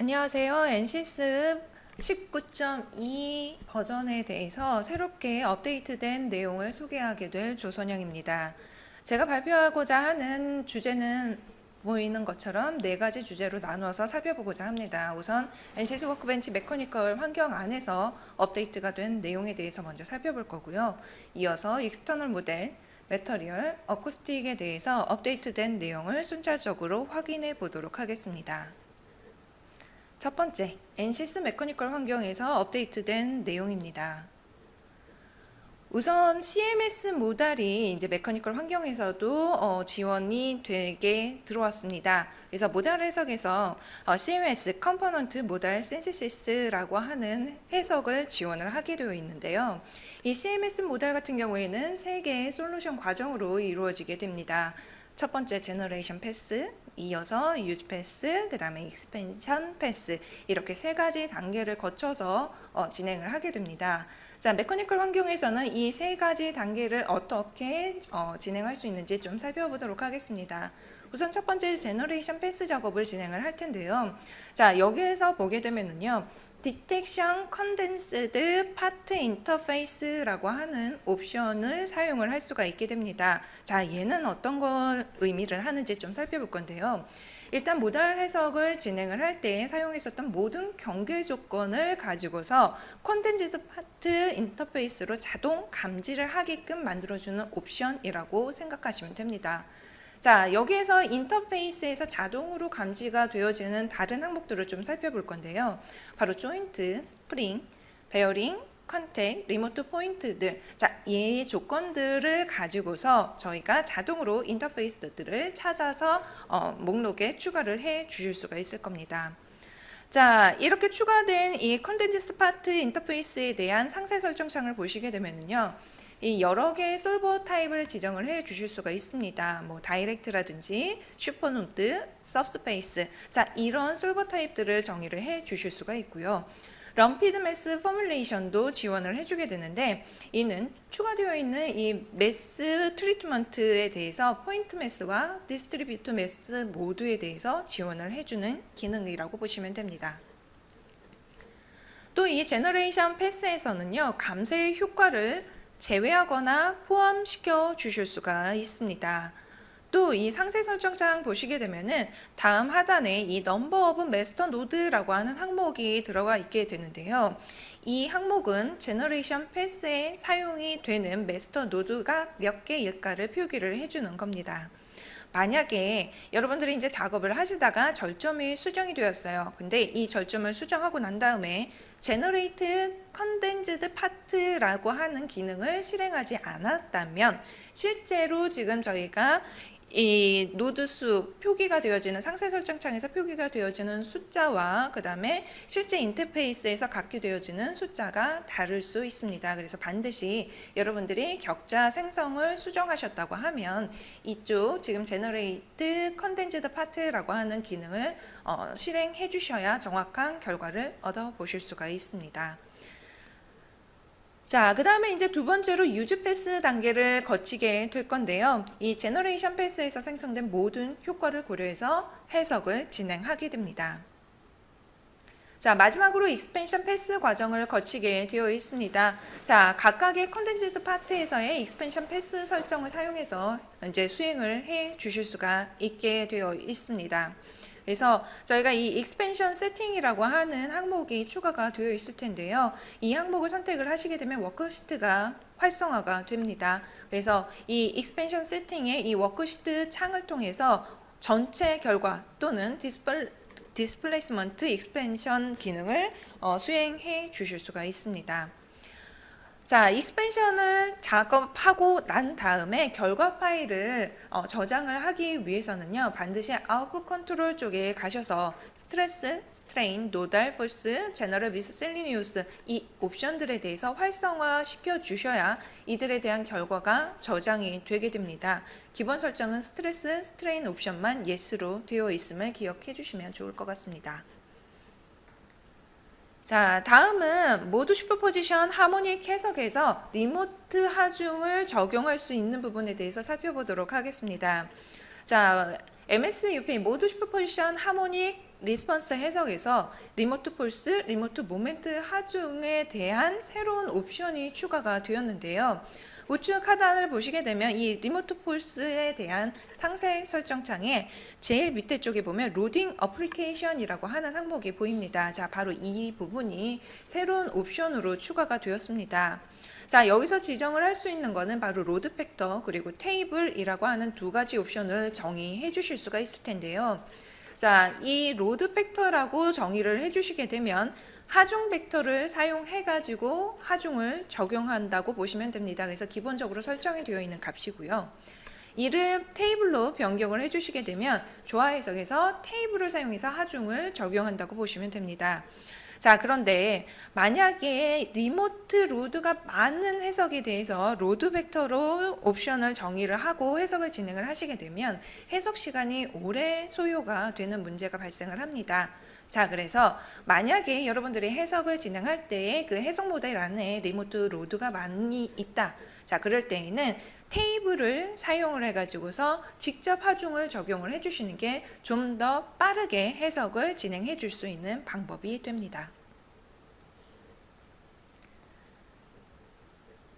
안녕하세요. NCS 19.2 버전에 대해서 새롭게 업데이트된 내용을 소개하게 될 조선영입니다. 제가 발표하고자 하는 주제는 보이는 것처럼 네 가지 주제로 나누어서 살펴보고자 합니다. 우선 NCS 워크벤치 메커니컬 환경 안에서 업데이트가 된 내용에 대해서 먼저 살펴볼 거고요. 이어서 익스터널 모델, 매터리얼, 어쿠스틱에 대해서 업데이트된 내용을 순차적으로 확인해 보도록 하겠습니다. 첫 번째, NCS 메커니컬 환경에서 업데이트된 내용입니다. 우선 CMS 모달이 이제 메커니컬 환경에서도 지원이 되게 들어왔습니다. 그래서 모달 해석에서 CMS 컴포넌트 모달 신시시스라고 하는 해석을 지원을 하게 되어 있는데요. 이 CMS 모달 같은 경우에는 세 개의 솔루션 과정으로 이루어지게 됩니다. 첫 번째 제너레이션 패스, 이어서 유즈 패스, 그 다음에 익스펜션 패스, 이렇게 세 가지 단계를 거쳐서 진행을 하게 됩니다. 자, 메커니컬 환경에서는 이 세 가지 단계를 어떻게 진행할 수 있는지 좀 살펴보도록 하겠습니다. 우선 첫 번째 제너레이션 패스 작업을 진행을 할 텐데요. 자, 여기에서 보게 되면은요. 디텍션 컨덴스드 파트 인터페이스라고 하는 옵션을 사용을 할 수가 있게 됩니다. 자, 얘는 어떤 걸 의미를 하는지 좀 살펴볼 건데요. 일단 모달 해석을 진행을 할 때 사용했었던 모든 경계 조건을 가지고서 컨덴스드 파트 인터페이스로 자동 감지를 하게끔 만들어주는 옵션이라고 생각하시면 됩니다. 자, 여기에서 인터페이스에서 자동으로 감지가 되어지는 다른 항목들을 좀 살펴볼 건데요. 바로 조인트, 스프링, 베어링, 컨택, 리모트 포인트들. 자, 이 조건들을 가지고서 저희가 자동으로 인터페이스들을 찾아서 목록에 추가를 해 주실 수가 있을 겁니다. 자, 이렇게 추가된 이 컨덴스드 파트 인터페이스에 대한 상세 설정 창을 보시게 되면요. 이 여러 개의 솔버 타입을 지정을 해 주실 수가 있습니다. 뭐 다이렉트라든지 슈퍼노드, सब스페이스. 자, 이런 솔버 타입들을 정의를 해 주실 수가 있고요. 럼피드 매스 포뮬레이션도 지원을 해주게 되는데, 이는 추가되어 있는 이 매스 트리트먼트에 대해서 포인트 매스와 디스트리뷰트 매스 모두에 대해서 지원을 해주는 기능이라고 보시면 됩니다. 또 이 제너레이션 패스에서는요, 감쇄의 효과를 제외하거나 포함시켜 주실 수가 있습니다. 또 이 상세 설정창 보시게 되면은 다음 하단에 이 넘버 오브 마스터 노드라고 하는 항목이 들어가 있게 되는데요. 이 항목은 제너레이션 패스에 사용이 되는 마스터 노드가 몇 개일까를 표기를 해주는 겁니다. 만약에 여러분들이 이제 작업을 하시다가 절점이 수정이 되었어요. 근데 이 절점을 수정하고 난 다음에 Generate Condensed Part라고 하는 기능을 실행하지 않았다면 실제로 지금 저희가 이 노드 수 표기가 되어지는 상세 설정 창에서 표기가 되어지는 숫자와 그 다음에 실제 인터페이스에서 갖게 되어지는 숫자가 다를 수 있습니다. 그래서 반드시 여러분들이 격자 생성을 수정하셨다고 하면 이쪽 지금 Generate Condensed Part라고 하는 기능을 실행해 주셔야 정확한 결과를 얻어 보실 수가 있습니다. 자, 그 다음에 이제 두 번째로 유즈 패스 단계를 거치게 될 건데요. 이 제너레이션 패스에서 생성된 모든 효과를 고려해서 해석을 진행하게 됩니다. 자, 마지막으로 익스펜션 패스 과정을 거치게 되어 있습니다. 자, 각각의 컨덴스드 파트에서의 익스펜션 패스 설정을 사용해서 이제 수행을 해 주실 수가 있게 되어 있습니다. 그래서 저희가 이 익스펜션 세팅이라고 하는 항목이 추가가 되어 있을 텐데요. 이 항목을 선택을 하시게 되면 워크시트가 활성화가 됩니다. 그래서 이 익스펜션 세팅의 이 워크시트 창을 통해서 전체 결과 또는 디스플레이스먼트 익스펜션 기능을 수행해 주실 수가 있습니다. 자, 익스펜션을 작업하고 난 다음에 결과 파일을 저장을 하기 위해서는요, 반드시 아웃풋 컨트롤 쪽에 가셔서 스트레스, 스트레인, 노달, 포스, 제너럴 미스셀리니우스 이 옵션들에 대해서 활성화 시켜 주셔야 이들에 대한 결과가 저장이 되게 됩니다. 기본 설정은 스트레스, 스트레인 옵션만 yes로 되어 있음을 기억해 주시면 좋을 것 같습니다. 자, 다음은 모두 슈퍼포지션 하모닉 해석에서 리모트 하중을 적용할 수 있는 부분에 대해서 살펴보도록 하겠습니다. 자, MSUP 모두 슈퍼포지션 하모닉 리스폰스 해석에서 리모트 폴스, 리모트 모멘트 하중에 대한 새로운 옵션이 추가가 되었는데요. 우측 하단을 보시게 되면 이 리모트 폴스에 대한 상세 설정창에 제일 밑에 쪽에 보면 로딩 어플리케이션이라고 하는 항목이 보입니다. 자, 바로 이 부분이 새로운 옵션으로 추가가 되었습니다. 자, 여기서 지정을 할 수 있는 거는 바로 로드 팩터 그리고 테이블이라고 하는 두 가지 옵션을 정의해 주실 수가 있을 텐데요. 자, 이 로드 팩터라고 정의를 해주시게 되면 하중 벡터를 사용해 가지고 하중을 적용한다고 보시면 됩니다. 그래서 기본적으로 설정이 되어 있는 값이고요. 이를 테이블로 변경을 해주시게 되면 조화 해석에서 테이블을 사용해서 하중을 적용한다고 보시면 됩니다. 자, 그런데 만약에 리모트 로드가 많은 해석에 대해서 로드 벡터로 옵션을 정의를 하고 해석을 진행을 하시게 되면 해석 시간이 오래 소요가 되는 문제가 발생을 합니다. 자, 그래서 만약에 여러분들이 해석을 진행할 때 그 해석 모델 안에 리모트 로드가 많이 있다. 자, 그럴 때에는 테이블을 사용을 해가지고서 직접 하중을 적용을 해주시는 게 좀 더 빠르게 해석을 진행해 줄 수 있는 방법이 됩니다.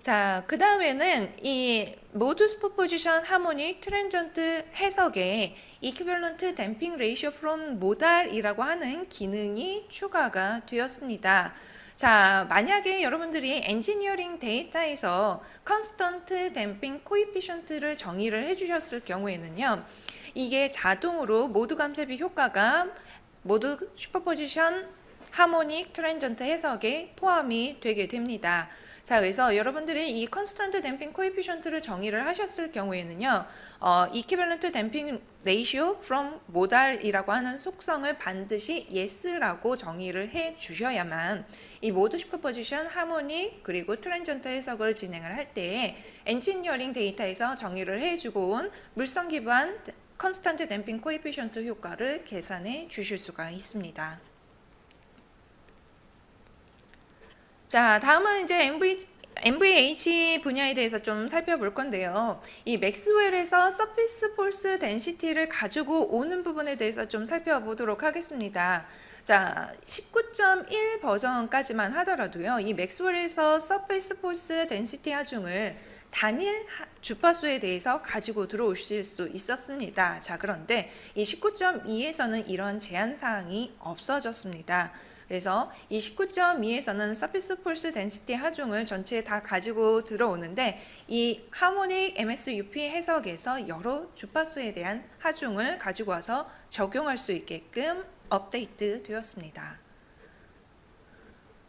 자, 그 다음에는 이 모드 슈퍼포지션 하모닉 트랜전트 해석에 이퀴벌런트 댐핑 레이시오 프롬 모달이라고 하는 기능이 추가가 되었습니다. 자, 만약에 여러분들이 엔지니어링 데이터에서 컨스턴트 댐핑 코이피션트를 정의를 해주셨을 경우에는요, 이게 자동으로 모드 감쇄비 효과가 모드 슈퍼포지션 하모닉 트랜전트 해석에 포함이 되게 됩니다. 자, 그래서 여러분들이 이 컨스턴트 댐핑 코에피션트를 정의를 하셨을 경우에는요, 이퀴벌런트 댐핑 레이시오 from 모달이라고 하는 속성을 반드시 yes라고 정의를 해 주셔야만 이 모드 슈퍼포지션 하모닉 그리고 트랜전트 해석을 진행을 할 때에 엔지니어링 데이터에서 정의를 해주고 온 물성 기반 컨스턴트 댐핑 코에피션트 효과를 계산해 주실 수가 있습니다. 자, 다음은 이제 MVH 분야에 대해서 좀 살펴볼 건데요. 이 맥스웰에서 서피스 폴스 덴시티를 가지고 오는 부분에 대해서 좀 살펴보도록 하겠습니다. 자, 19.1 버전까지만 하더라도요. 이 맥스웰에서 서피스 폴스 덴시티 하중을 단일 주파수에 대해서 가지고 들어오실 수 있었습니다. 자, 그런데 이 19.2에서는 이런 제한 사항이 없어졌습니다. 그래서 이 19.2에서는 서피스 폴스 덴시티 하중을 전체에 다 가지고 들어오는데 이 하모닉 MSUP 해석에서 여러 주파수에 대한 하중을 가지고 와서 적용할 수 있게끔 업데이트 되었습니다.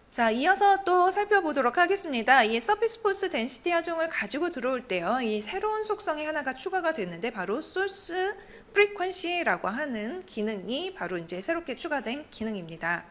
자, 이어서 또 살펴보도록 하겠습니다. 이 서피스 폴스 덴시티 하중을 가지고 들어올 때요, 이 새로운 속성이 하나가 추가가 됐는데 바로 소스 프리퀀시라고 하는 기능이 바로 이제 새롭게 추가된 기능입니다.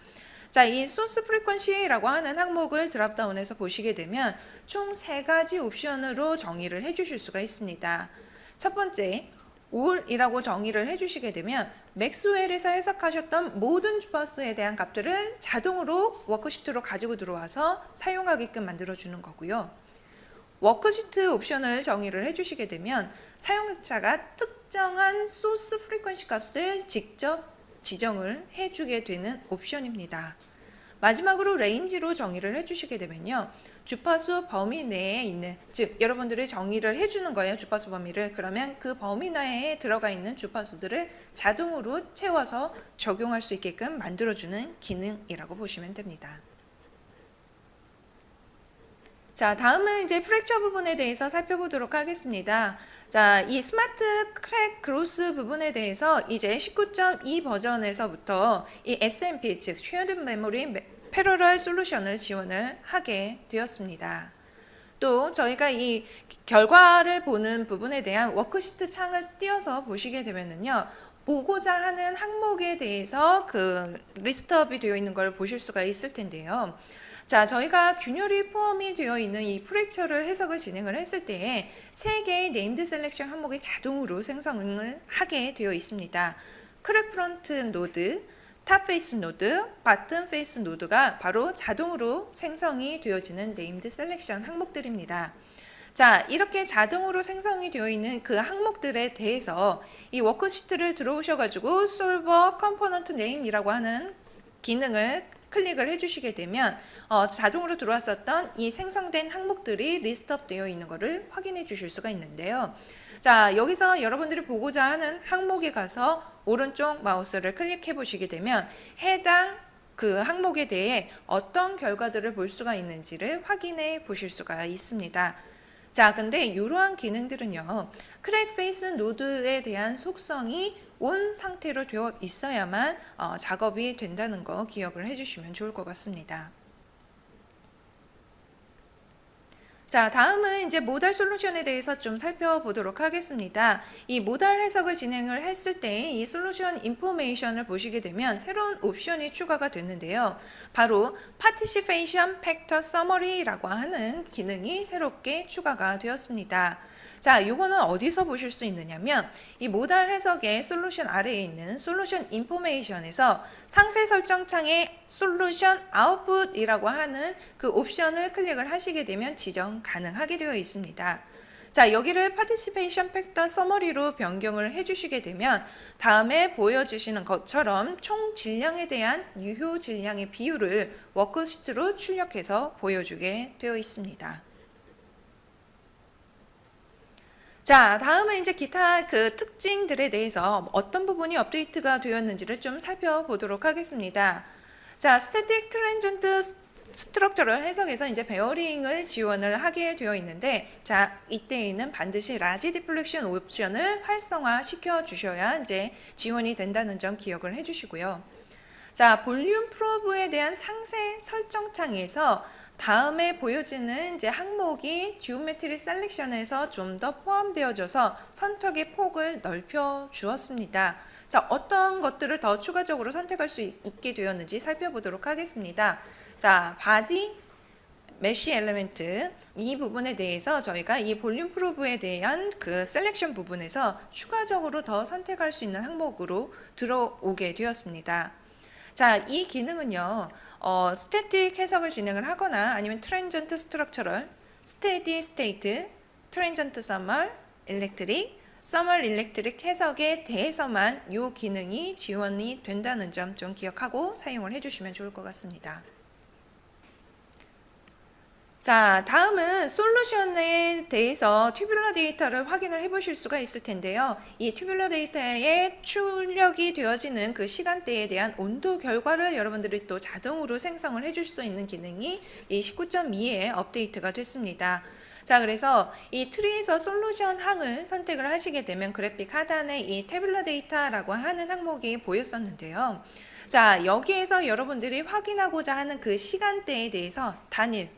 자, 이 소스 프리퀀시라고 하는 항목을 드랍다운해서 보시게 되면 총 3가지 옵션으로 정의를 해주실 수가 있습니다. 첫 번째, all이라고 정의를 해주시게 되면 맥스웰에서 해석하셨던 모든 주파수에 대한 값들을 자동으로 워크시트로 가지고 들어와서 사용하게끔 만들어주는 거고요. 워크시트 옵션을 정의를 해주시게 되면 사용자가 특정한 소스 프리퀀시 값을 직접 지정을 해주게 되는 옵션입니다. 마지막으로 레인지로 정의를 해주시게 되면요, 주파수 범위 내에 있는, 즉 여러분들이 정의를 해주는 거예요. 주파수 범위를. 그러면 그 범위 내에 들어가 있는 주파수들을 자동으로 채워서 적용할 수 있게끔 만들어주는 기능이라고 보시면 됩니다. 자, 다음은 이제 프랙처 부분에 대해서 살펴보도록 하겠습니다. 자, 이 스마트 크랙 그로스 부분에 대해서 이제 19.2 버전에서부터 이 SMP, 즉 Shared Memory Parallel 솔루션을 지원을 하게 되었습니다. 또 저희가 이 결과를 보는 부분에 대한 워크시트 창을 띄워서 보시게 되면은요, 보고자 하는 항목에 대해서 그 리스트업이 되어 있는 걸 보실 수가 있을 텐데요. 자, 저희가 균열이 포함이 되어 있는 이 프랙처를 해석을 진행을 했을 때에 3개의 네임드 셀렉션 항목이 자동으로 생성을 하게 되어 있습니다. 크랙 프론트 노드, 탑 페이스 노드, 바텀 페이스 노드가 바로 자동으로 생성이 되어지는 네임드 셀렉션 항목들입니다. 자, 이렇게 자동으로 생성이 되어 있는 그 항목들에 대해서 이 워크시트를 들어오셔가지고 솔버 컴포넌트 네임이라고 하는 기능을 클릭을 해주시게 되면 자동으로 들어왔었던 이 생성된 항목들이 리스트업 되어 있는 것을 확인해 주실 수가 있는데요. 자, 여기서 여러분들이 보고자 하는 항목에 가서 오른쪽 마우스를 클릭해 보시게 되면 해당 그 항목에 대해 어떤 결과들을 볼 수가 있는지를 확인해 보실 수가 있습니다. 자, 근데 이러한 기능들은요, 크랙 페이스 노드에 대한 속성이 온 상태로 되어 있어야만 작업이 된다는 거 기억을 해주시면 좋을 것 같습니다. 자, 다음은 이제 모달 솔루션에 대해서 좀 살펴보도록 하겠습니다. 이 모달 해석을 진행을 했을 때 이 솔루션 인포메이션을 보시게 되면 새로운 옵션이 추가가 됐는데요. 바로 Participation Factor Summary라고 하는 기능이 새롭게 추가가 되었습니다. 자, 요거는 어디서 보실 수 있느냐면 이 모달 해석의 솔루션 아래에 있는 솔루션 인포메이션에서 상세 설정 창에 솔루션 아웃풋이라고 하는 그 옵션을 클릭을 하시게 되면 지정 가능하게 되어 있습니다. 자, 여기를 Participation Factor Summary로 변경을 해주시게 되면 다음에 보여주시는 것처럼 총 질량에 대한 유효 질량의 비율을 워크시트로 출력해서 보여주게 되어 있습니다. 자, 다음은 이제 기타 그 특징들에 대해서 어떤 부분이 업데이트가 되었는지를 좀 살펴보도록 하겠습니다. 자, 스태틱 트랜전트 스트럭처럴 해석에서 이제 베어링을 지원을 하게 되어 있는데, 자, 이때에는 반드시 라지 디플렉션 옵션을 활성화 시켜 주셔야 이제 지원이 된다는 점 기억을 해 주시고요. 자, 볼륨 프로브에 대한 상세 설정 창에서 다음에 보여지는 이제 항목이 지오메트리 셀렉션에서 좀 더 포함되어져서 선택의 폭을 넓혀 주었습니다. 자, 어떤 것들을 더 추가적으로 선택할 수 있게 되었는지 살펴보도록 하겠습니다. 자, 바디 메쉬 엘리멘트 이 부분에 대해서 저희가 이 볼륨 프로브에 대한 그 셀렉션 부분에서 추가적으로 더 선택할 수 있는 항목으로 들어오게 되었습니다. 자, 이 기능은요, 스태틱 해석을 진행을 하거나 아니면 트랜전트 스트럭처럴, 스테디 스테이트, 트랜전트 서멀, 일렉트릭, 서멀 일렉트릭 해석에 대해서만 이 기능이 지원이 된다는 점 좀 기억하고 사용을 해주시면 좋을 것 같습니다. 자, 다음은 솔루션에 대해서 튜뷸러 데이터를 확인을 해보실 수가 있을 텐데요. 이 튜뷸러 데이터에 출력이 되어지는 그 시간대에 대한 온도 결과를 여러분들이 또 자동으로 생성을 해줄 수 있는 기능이 이 19.2에 업데이트가 됐습니다. 자, 그래서 이 트리에서 솔루션 항을 선택을 하시게 되면 그래픽 하단에 이 태블러 데이터라고 하는 항목이 보였었는데요. 자, 여기에서 여러분들이 확인하고자 하는 그 시간대에 대해서 단일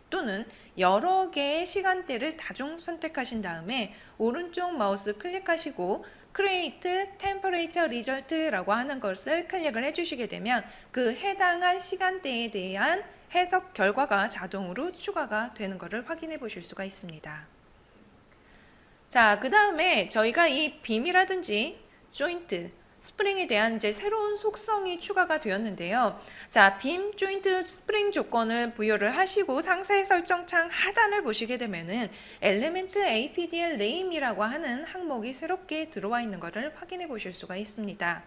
또는 여러 개의 시간대를 다중 선택하신 다음에 오른쪽 마우스 클릭하시고 Create Temperature Result라고 하는 것을 클릭을 해주시게 되면 그 해당한 시간대에 대한 해석 결과가 자동으로 추가가 되는 것을 확인해 보실 수가 있습니다. 자, 그 다음에 저희가 이 빔이라든지 조인트, 스프링에 대한 이제 새로운 속성이 추가가 되었는데요. 자, 빔, 조인트, 스프링 조건을 부여를 하시고 상세 설정창 하단을 보시게 되면은 엘리멘트 APDL name이라고 하는 항목이 새롭게 들어와 있는 것을 확인해 보실 수가 있습니다.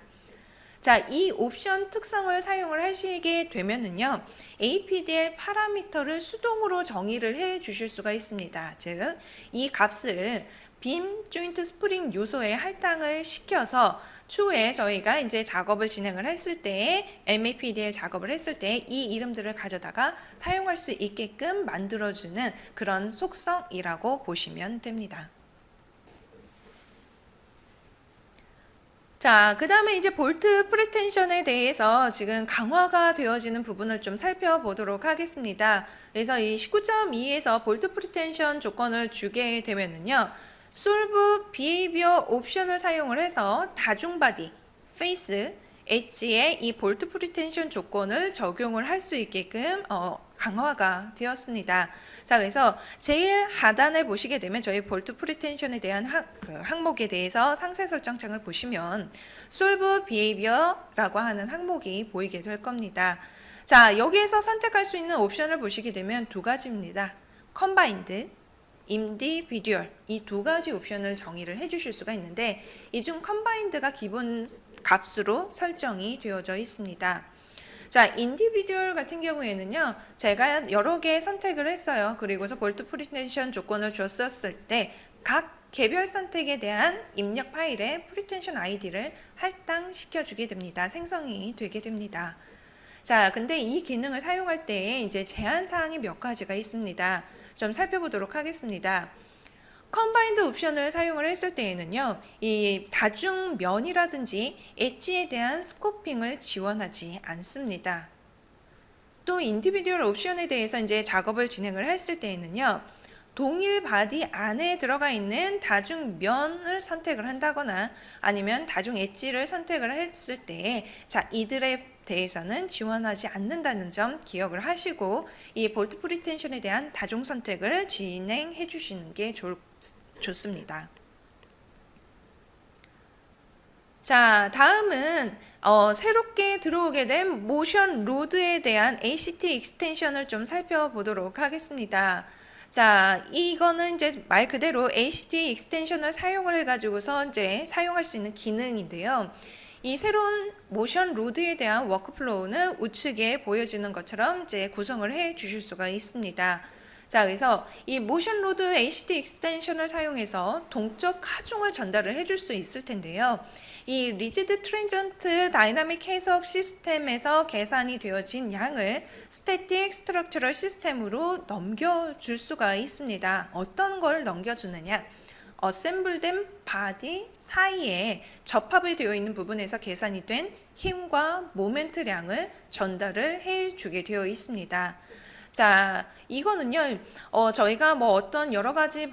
자, 이 옵션 특성을 사용을 하시게 되면은요, APDL 파라미터를 수동으로 정의를 해 주실 수가 있습니다. 즉, 이 값을 빔, 조인트, 스프링 요소에 할당을 시켜서 추후에 저희가 이제 작업을 진행을 했을 때, MAPDL 작업을 했을 때 이 이름들을 가져다가 사용할 수 있게끔 만들어주는 그런 속성이라고 보시면 됩니다. 자, 그 다음에 이제 볼트 프리텐션에 대해서 지금 강화가 되어지는 부분을 좀 살펴보도록 하겠습니다. 그래서 이 19.2에서 볼트 프리텐션 조건을 주게 되면은요, 솔브 비헤이비어 옵션을 사용을 해서 다중 바디, 페이스, 엣지에 이 볼트 프리텐션 조건을 적용을 할 수 있게끔 강화가 되었습니다. 자, 그래서 제일 하단에 보시게 되면 저희 볼트 프리텐션에 대한 항목에 대해서 상세 설정창을 보시면 솔브 비헤이비어라고 하는 항목이 보이게 될 겁니다. 자, 여기에서 선택할 수 있는 옵션을 보시게 되면 두 가지입니다. 컴바인드, individual 이 두 가지 옵션을 정의를 해 주실 수가 있는데 이 중 combined가 기본 값으로 설정이 되어져 있습니다. 자, individual 같은 경우에는요, 제가 여러 개 선택을 했어요. 그리고서 볼트 프리텐션 조건을 줬었을 때 각 개별 선택에 대한 입력 파일에 프리텐션 아이디를 할당시켜 주게 됩니다. 생성이 되게 됩니다. 자, 근데 이 기능을 사용할 때 이제 제한 사항이 몇 가지가 있습니다. 좀 살펴보도록 하겠습니다. 컨바인드 옵션을 사용을 했을 때에는요, 이 다중면이라든지 엣지에 대한 스코핑을 지원하지 않습니다. 또 인디비듀얼 옵션에 대해서 이제 작업을 진행을 했을 때에는요, 동일 바디 안에 들어가 있는 다중면을 선택을 한다거나 아니면 다중 엣지를 선택을 했을 때, 자, 이들에 대해서는 지원하지 않는다는 점 기억을 하시고 이 볼트 프리텐션에 대한 다중 선택을 진행해 주시는 게 좋습니다. 자, 다음은 새롭게 들어오게 된 모션 로드에 대한 ACT 익스텐션을 좀 살펴보도록 하겠습니다. 자, 이거는 이제 말 그대로 ACT 익스텐션을 사용을 해가지고서 이제 사용할 수 있는 기능인데요. 이 새로운 모션 로드에 대한 워크플로우는 우측에 보여지는 것처럼 이제 구성을 해 주실 수가 있습니다. 자, 그래서 이 모션 로드 ACT 익스텐션을 사용해서 동적 하중을 전달을 해줄 수 있을 텐데요. 이 리지드 트랜전트 다이나믹 해석 시스템에서 계산이 되어진 양을 스태틱 스트럭처럴 시스템으로 넘겨줄 수가 있습니다. 어떤 걸 넘겨주느냐? 어셈블된 바디 사이에 접합이 되어 있는 부분에서 계산이 된 힘과 모멘트량을 전달을 해주게 되어 있습니다. 자, 이거는요, 저희가 뭐 어떤 여러 가지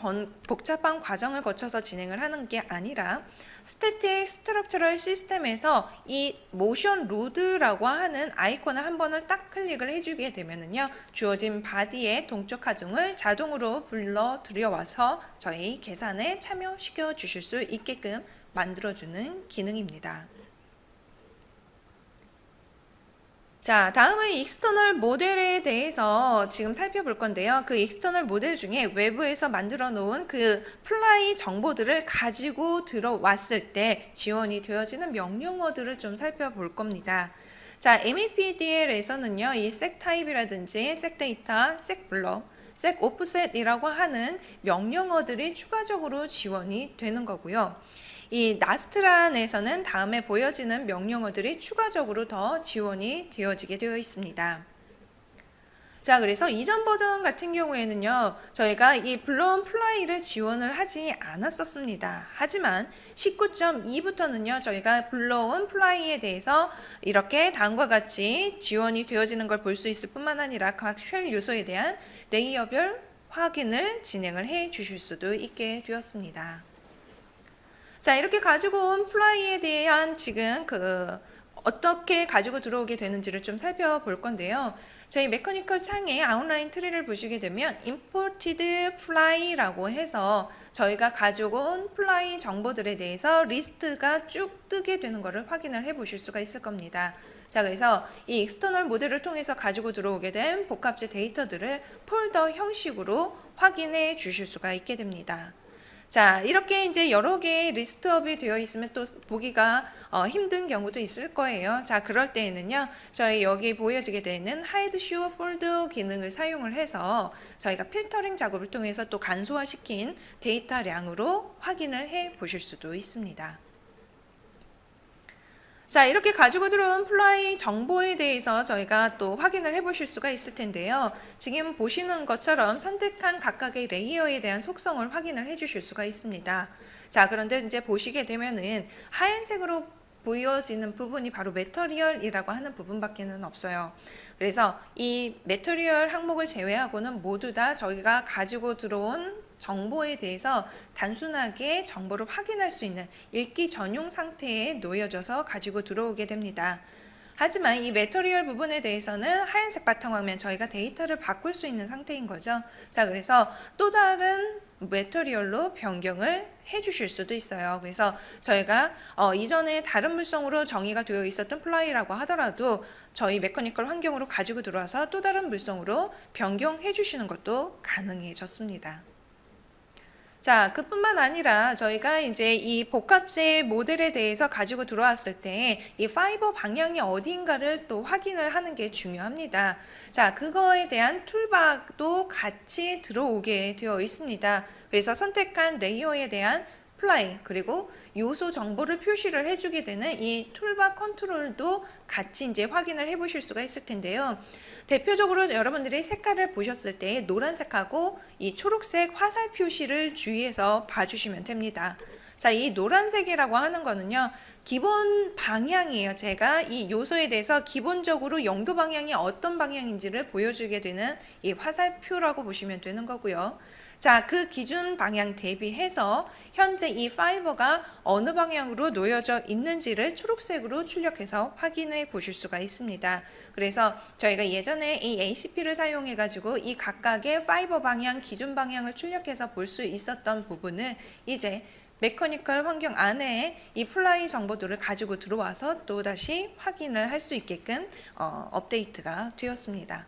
복잡한 과정을 거쳐서 진행을 하는 게 아니라 스태틱 스트럭처럴 시스템에서 이 모션 로드라고 하는 아이콘을 한 번을 딱 클릭을 해주게 되면은요, 주어진 바디의 동적 하중을 자동으로 불러 들여와서 저희 계산에 참여시켜 주실 수 있게끔 만들어주는 기능입니다. 자, 다음은 익스터널 모델에 대해서 지금 살펴볼 건데요. 그 익스터널 모델 중에 외부에서 만들어 놓은 그 플라이 정보들을 가지고 들어왔을 때 지원이 되어지는 명령어들을 좀 살펴볼 겁니다. 자, MEPDL에서는요, 이 sec 타입이라든지 sec 데이터, sec 블럭, sec 오프셋이라고 하는 명령어들이 추가적으로 지원이 되는 거고요. 이 나스트란에서는 다음에 보여지는 명령어들이 추가적으로 더 지원이 되어지게 되어 있습니다. 자, 그래서 이전 버전 같은 경우에는요, 저희가 이 블로운 플라이를 지원을 하지 않았었습니다. 하지만 19.2부터는요, 저희가 블로운 플라이에 대해서 이렇게 다음과 같이 지원이 되어지는 걸 볼 수 있을 뿐만 아니라 각 쉘 요소에 대한 레이어별 확인을 진행을 해 주실 수도 있게 되었습니다. 자, 이렇게 가지고 온 플라이에 대한 지금 어떻게 가지고 들어오게 되는지를 좀 살펴볼 건데요. 저희 메커니컬 창에 아웃라인 트리를 보시게 되면 imported fly라고 해서 저희가 가지고 온 플라이 정보들에 대해서 리스트가 쭉 뜨게 되는 것을 확인을 해 보실 수가 있을 겁니다. 자, 그래서 이 익스터널 모델을 통해서 가지고 들어오게 된 복합재 데이터들을 폴더 형식으로 확인해 주실 수가 있게 됩니다. 자, 이렇게 이제 여러 개의 리스트업이 되어 있으면 또 보기가 힘든 경우도 있을 거예요. 자, 그럴 때에는요, 저희 여기 보여지게 되는 Hide Show Fold 기능을 사용을 해서 저희가 필터링 작업을 통해서 또 간소화시킨 데이터량으로 확인을 해 보실 수도 있습니다. 자, 이렇게 가지고 들어온 플라이 정보에 대해서 저희가 또 확인을 해 보실 수가 있을 텐데요. 지금 보시는 것처럼 선택한 각각의 레이어에 대한 속성을 확인을 해 주실 수가 있습니다. 자, 그런데 이제 보시게 되면은 하얀색으로 보여지는 부분이 바로 매터리얼이라고 하는 부분밖에는 없어요. 그래서 이 매터리얼 항목을 제외하고는 모두 다 저희가 가지고 들어온 정보에 대해서 단순하게 정보를 확인할 수 있는 읽기 전용 상태에 놓여져서 가지고 들어오게 됩니다. 하지만 이 매터리얼 부분에 대해서는 하얀색 바탕화면 저희가 데이터를 바꿀 수 있는 상태인 거죠. 자, 그래서 또 다른 매터리얼로 변경을 해 주실 수도 있어요. 그래서 저희가 이전에 다른 물성으로 정의가 되어 있었던 플라이라고 하더라도 저희 메커니컬 환경으로 가지고 들어와서 또 다른 물성으로 변경해 주시는 것도 가능해졌습니다. 자, 그뿐만 아니라 저희가 이제 이 복합재 모델에 대해서 가지고 들어왔을 때 이 파이버 방향이 어디인가를 또 확인을 하는 게 중요합니다. 자, 그거에 대한 툴박도 같이 들어오게 되어 있습니다. 그래서 선택한 레이어에 대한 플라이 그리고 요소 정보를 표시를 해주게 되는 이 툴박 컨트롤도 같이 이제 확인을 해 보실 수가 있을 텐데요. 대표적으로 여러분들이 색깔을 보셨을 때 노란색하고 이 초록색 화살 표시를 주의해서 봐주시면 됩니다. 자, 이 노란색이라고 하는 거는요, 기본 방향이에요. 제가 이 요소에 대해서 기본적으로 영도 방향이 어떤 방향인지를 보여주게 되는 이 화살표라고 보시면 되는 거고요. 자, 그 기준 방향 대비해서 현재 이 파이버가 어느 방향으로 놓여져 있는지를 초록색으로 출력해서 확인해 보실 수가 있습니다. 그래서 저희가 예전에 이 ACP를 사용해 가지고 이 각각의 파이버 방향, 기준 방향을 출력해서 볼 수 있었던 부분을 이제 메커니컬 환경 안에 이 플라이 정보들을 가지고 들어와서 또 다시 확인을 할 수 있게끔 업데이트가 되었습니다.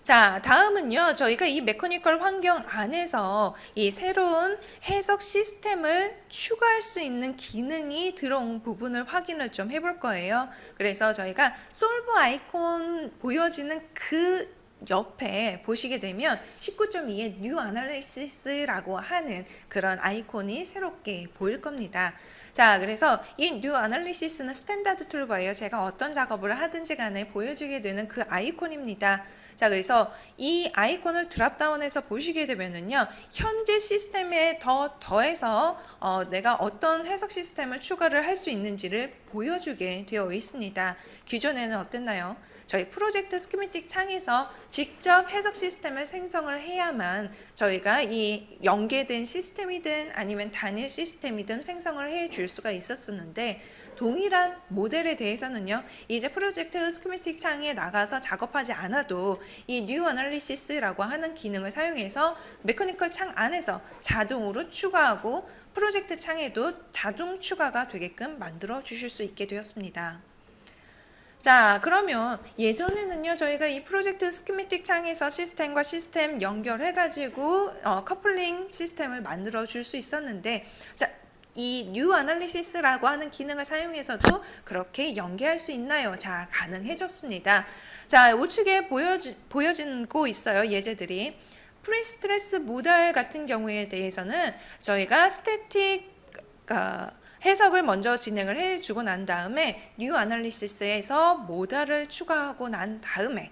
자, 다음은요, 저희가 이 메커니컬 환경 안에서 이 새로운 해석 시스템을 추가할 수 있는 기능이 들어온 부분을 확인을 좀 해볼 거예요. 그래서 저희가 솔브 아이콘 보여지는 그 옆에 보시게 되면 19.2의 New Analysis라고 하는 그런 아이콘이 새롭게 보일 겁니다. 자, 그래서 이 New Analysis는 스탠다드 툴바예요. 제가 어떤 작업을 하든지 간에 보여주게 되는 그 아이콘입니다. 자, 그래서 이 아이콘을 드랍다운해서 보시게 되면은요, 현재 시스템에 더해서 내가 어떤 해석 시스템을 추가를 할 수 있는지를 보여주게 되어 있습니다. 기존에는 어땠나요? 저희 프로젝트 스키매틱 창에서 직접 해석 시스템을 생성을 해야만 저희가 이 연계된 시스템이든 아니면 단일 시스템이든 생성을 해 줄 수가 있었었는데, 동일한 모델에 대해서는요, 이제 프로젝트 스키매틱 창에 나가서 작업하지 않아도 이 New Analysis라고 하는 기능을 사용해서 메커니컬 창 안에서 자동으로 추가하고 프로젝트 창에도 자동 추가가 되게끔 만들어 주실 수 있게 되었습니다. 자, 그러면 예전에는요, 저희가 이 프로젝트 스키매틱 창에서 시스템과 시스템 연결해가지고 커플링 시스템을 만들어 줄 수 있었는데, 자, 이 New Analysis라고 하는 기능을 사용해서도 그렇게 연계할 수 있나요? 자, 가능해졌습니다. 자, 우측에 보여지고 있어요, 예제들이. 프리스트레스 모달 같은 경우에 대해서는 저희가 스태틱 해석을 먼저 진행을 해주고 난 다음에 New Analysis에서 모달을 추가하고 난 다음에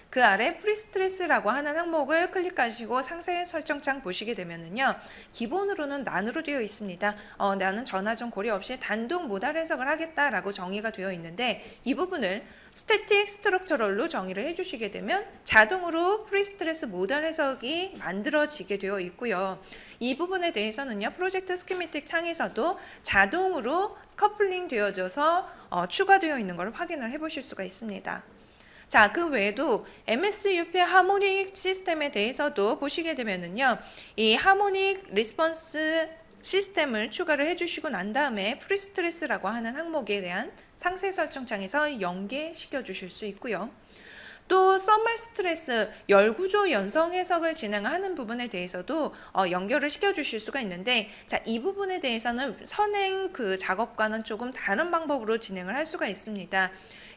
그 아래 프리스트레스라고 하는 항목을 클릭하시고 상세 설정창 보시게 되면은요, 기본으로는 난으로 되어 있습니다. 나는 전화종 고려 없이 단독 모달 해석을 하겠다라고 정의가 되어 있는데, 이 부분을 스태틱 스트럭처럴로 정의를 해주시게 되면 자동으로 프리스트레스 모달 해석이 만들어지게 되어 있고요. 이 부분에 대해서는요, 프로젝트 스키매틱 창에서도 자동으로 커플링 되어져서 추가되어 있는 걸 확인을 해보실 수가 있습니다. 자, 그 외에도 MSUP 하모닉 시스템에 대해서도 보시게 되면은요, 이 하모닉 리스폰스 시스템을 추가를 해주시고 난 다음에 프리스트레스라고 하는 항목에 대한 상세 설정창에서 연계시켜 주실 수 있고요. 또 서멀 스트레스 열구조 연성 해석을 진행하는 부분에 대해서도 연결을 시켜 주실 수가 있는데, 자, 이 부분에 대해서는 선행 그 작업과는 조금 다른 방법으로 진행을 할 수가 있습니다.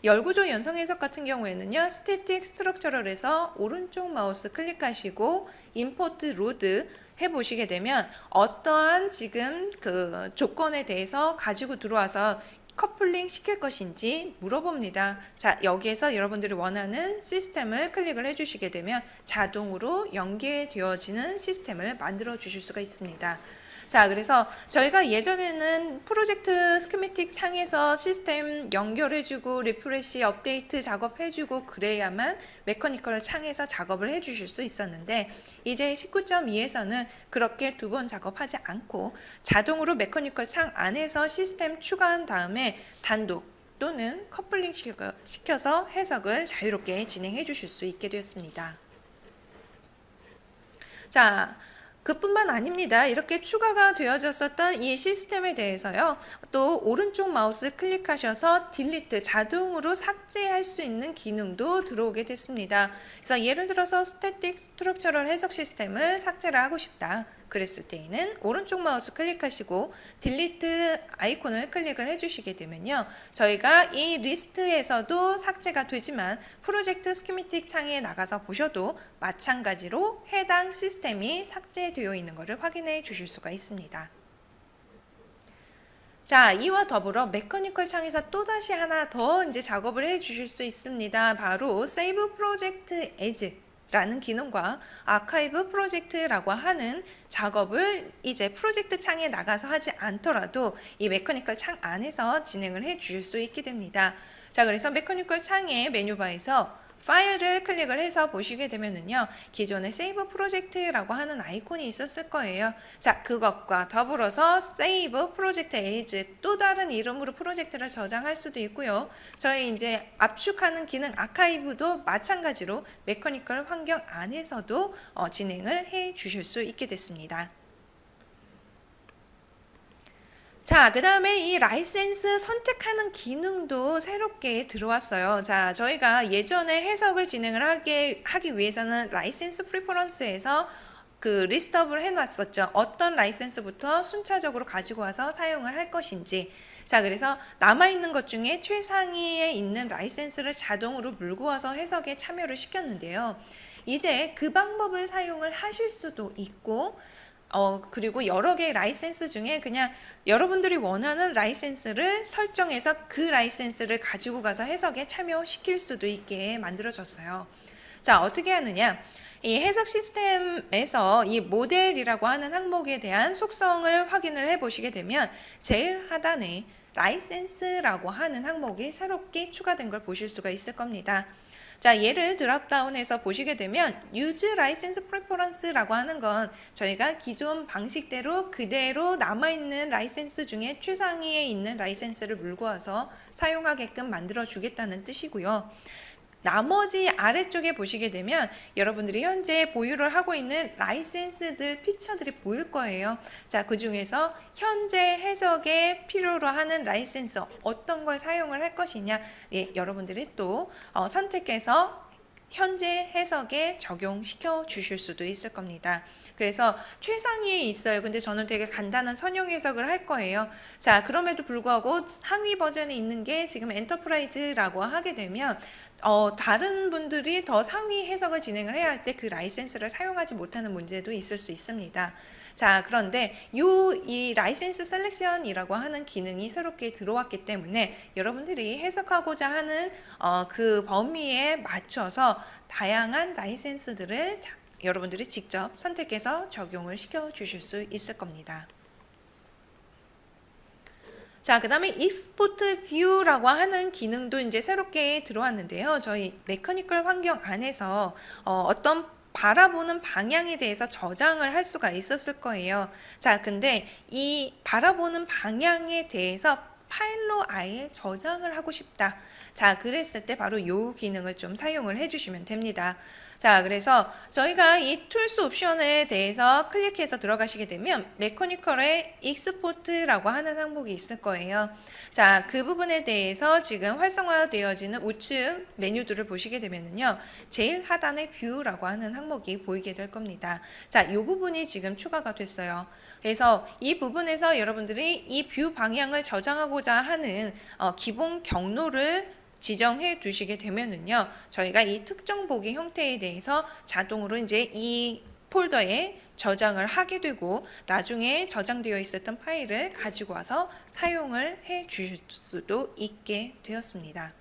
열구조 연성 해석 같은 경우에는요, 스태틱 스트럭처럴에서 오른쪽 마우스 클릭하시고 임포트 로드 해보시게 되면 어떠한 지금 그 조건에 대해서 가지고 들어와서 커플링 시킬 것인지 물어봅니다. 자, 여기에서 여러분들이 원하는 시스템을 클릭을 해주시게 되면 자동으로 연계되어지는 시스템을 만들어 주실 수가 있습니다. 자, 그래서 저희가 예전에는 프로젝트 스키매틱 창에서 시스템 연결해주고 리프레시 업데이트 작업해주고 그래야만 메커니컬 창에서 작업을 해주실 수 있었는데, 이제 19.2에서는 그렇게 두 번 작업하지 않고 자동으로 메커니컬 창 안에서 시스템 추가한 다음에 단독 또는 커플링 시켜서 해석을 자유롭게 진행해 주실 수 있게 되었습니다. 자, 그뿐만 아닙니다. 이렇게 추가가 되어졌었던 이 시스템에 대해서요. 또 오른쪽 마우스 클릭하셔서 딜리트 자동으로 삭제할 수 있는 기능도 들어오게 됐습니다. 그래서 예를 들어서 스태틱 스트럭처럴 해석 시스템을 삭제를 하고 싶다. 그랬을 때에는 오른쪽 마우스 클릭하시고 딜리트 아이콘을 클릭을 해주시게 되면요. 저희가 이 리스트에서도 삭제가 되지만 프로젝트 스키미틱 창에 나가서 보셔도 마찬가지로 해당 시스템이 삭제되어 있는 것을 확인해 주실 수가 있습니다. 자, 이와 더불어 메커니컬 창에서 또다시 하나 더 이제 작업을 해 주실 수 있습니다. 바로 Save Project As 라는 기능과 아카이브 프로젝트라고 하는 작업을 이제 프로젝트 창에 나가서 하지 않더라도 이 메커니컬 창 안에서 진행을 해 주실 수 있게 됩니다. 자, 그래서 메커니컬 창의 메뉴바에서 파일을 클릭을 해서 보시게 되면은요, 기존에 세이브 프로젝트라고 하는 아이콘이 있었을 거예요. 자, 그것과 더불어서 세이브 프로젝트 에이즈, 또 다른 이름으로 프로젝트를 저장할 수도 있고요. 저희 이제 압축하는 기능 아카이브도 마찬가지로 메커니컬 환경 안에서도 진행을 해 주실 수 있게 됐습니다. 자, 그 다음에 이 라이센스 선택하는 기능도 새롭게 들어왔어요. 자, 저희가 예전에 해석을 진행을 하기 위해서는 라이센스 프리퍼런스에서 그 리스트업을 해놨었죠. 어떤 라이센스부터 순차적으로 가지고 와서 사용을 할 것인지. 자, 그래서 남아있는 것 중에 최상위에 있는 라이센스를 자동으로 물고 와서 해석에 참여를 시켰는데요. 이제 그 방법을 사용을 하실 수도 있고, 그리고 여러 개의 라이센스 중에 그냥 여러분들이 원하는 라이센스를 설정해서 그 라이센스를 가지고 가서 해석에 참여시킬 수도 있게 만들어졌어요. 자, 어떻게 하느냐? 이 해석 시스템에서 이 모델이라고 하는 항목에 대한 속성을 확인을 해 보시게 되면 제일 하단에 라이센스라고 하는 항목이 새롭게 추가된 걸 보실 수가 있을 겁니다. 자, 얘를 드랍다운해서 보시게 되면 Use License Preference라고 하는 건 저희가 기존 방식대로 그대로 남아있는 라이센스 중에 최상위에 있는 라이센스를 물고 와서 사용하게끔 만들어 주겠다는 뜻이고요. 나머지 아래쪽에 보시게 되면 여러분들이 현재 보유를 하고 있는 라이센스들 피처들이 보일 거예요. 자, 그 중에서 현재 해석에 필요로 하는 라이센스 어떤 걸 사용을 할 것이냐, 예, 여러분들이 또 선택해서 현재 해석에 적용시켜 주실 수도 있을 겁니다. 그래서 최상위에 있어요. 근데 저는 되게 간단한 선형 해석을 할 거예요. 자, 그럼에도 불구하고 상위 버전에 있는 게 지금 엔터프라이즈라고 하게 되면 다른 분들이 더 상위 해석을 진행을 해야 할 때 그 라이센스를 사용하지 못하는 문제도 있을 수 있습니다. 자, 그런데 이 라이센스 셀렉션이라고 하는 기능이 새롭게 들어왔기 때문에 여러분들이 해석하고자 하는 그 범위에 맞춰서 다양한 라이센스들을 여러분들이 직접 선택해서 적용을 시켜 주실 수 있을 겁니다. 자, 그 다음에 익스포트 뷰라고 하는 기능도 이제 새롭게 들어왔는데요. 저희 메커니컬 환경 안에서 어떤 바라보는 방향에 대해서 저장을 할 수가 있었을 거예요. 자, 근데 이 바라보는 방향에 대해서 파일로 아예 저장을 하고 싶다. 자, 그랬을 때 바로 이 기능을 좀 사용을 해주시면 됩니다. 자, 그래서 저희가 이 툴스 옵션에 대해서 클릭해서 들어가시게 되면 메커니컬의 익스포트라고 하는 항목이 있을 거예요. 자, 그 부분에 대해서 지금 활성화되어지는 우측 메뉴들을 보시게 되면요, 제일 하단에 뷰라고 하는 항목이 보이게 될 겁니다. 자, 이 부분이 지금 추가가 됐어요. 그래서 이 부분에서 여러분들이 이 뷰 방향을 저장하고자 하는 기본 경로를 지정해 두시게 되면은요, 저희가 이 특정 보기 형태에 대해서 자동으로 이제 이 폴더에 저장을 하게 되고 나중에 저장되어 있었던 파일을 가지고 와서 사용을 해 주실 수도 있게 되었습니다.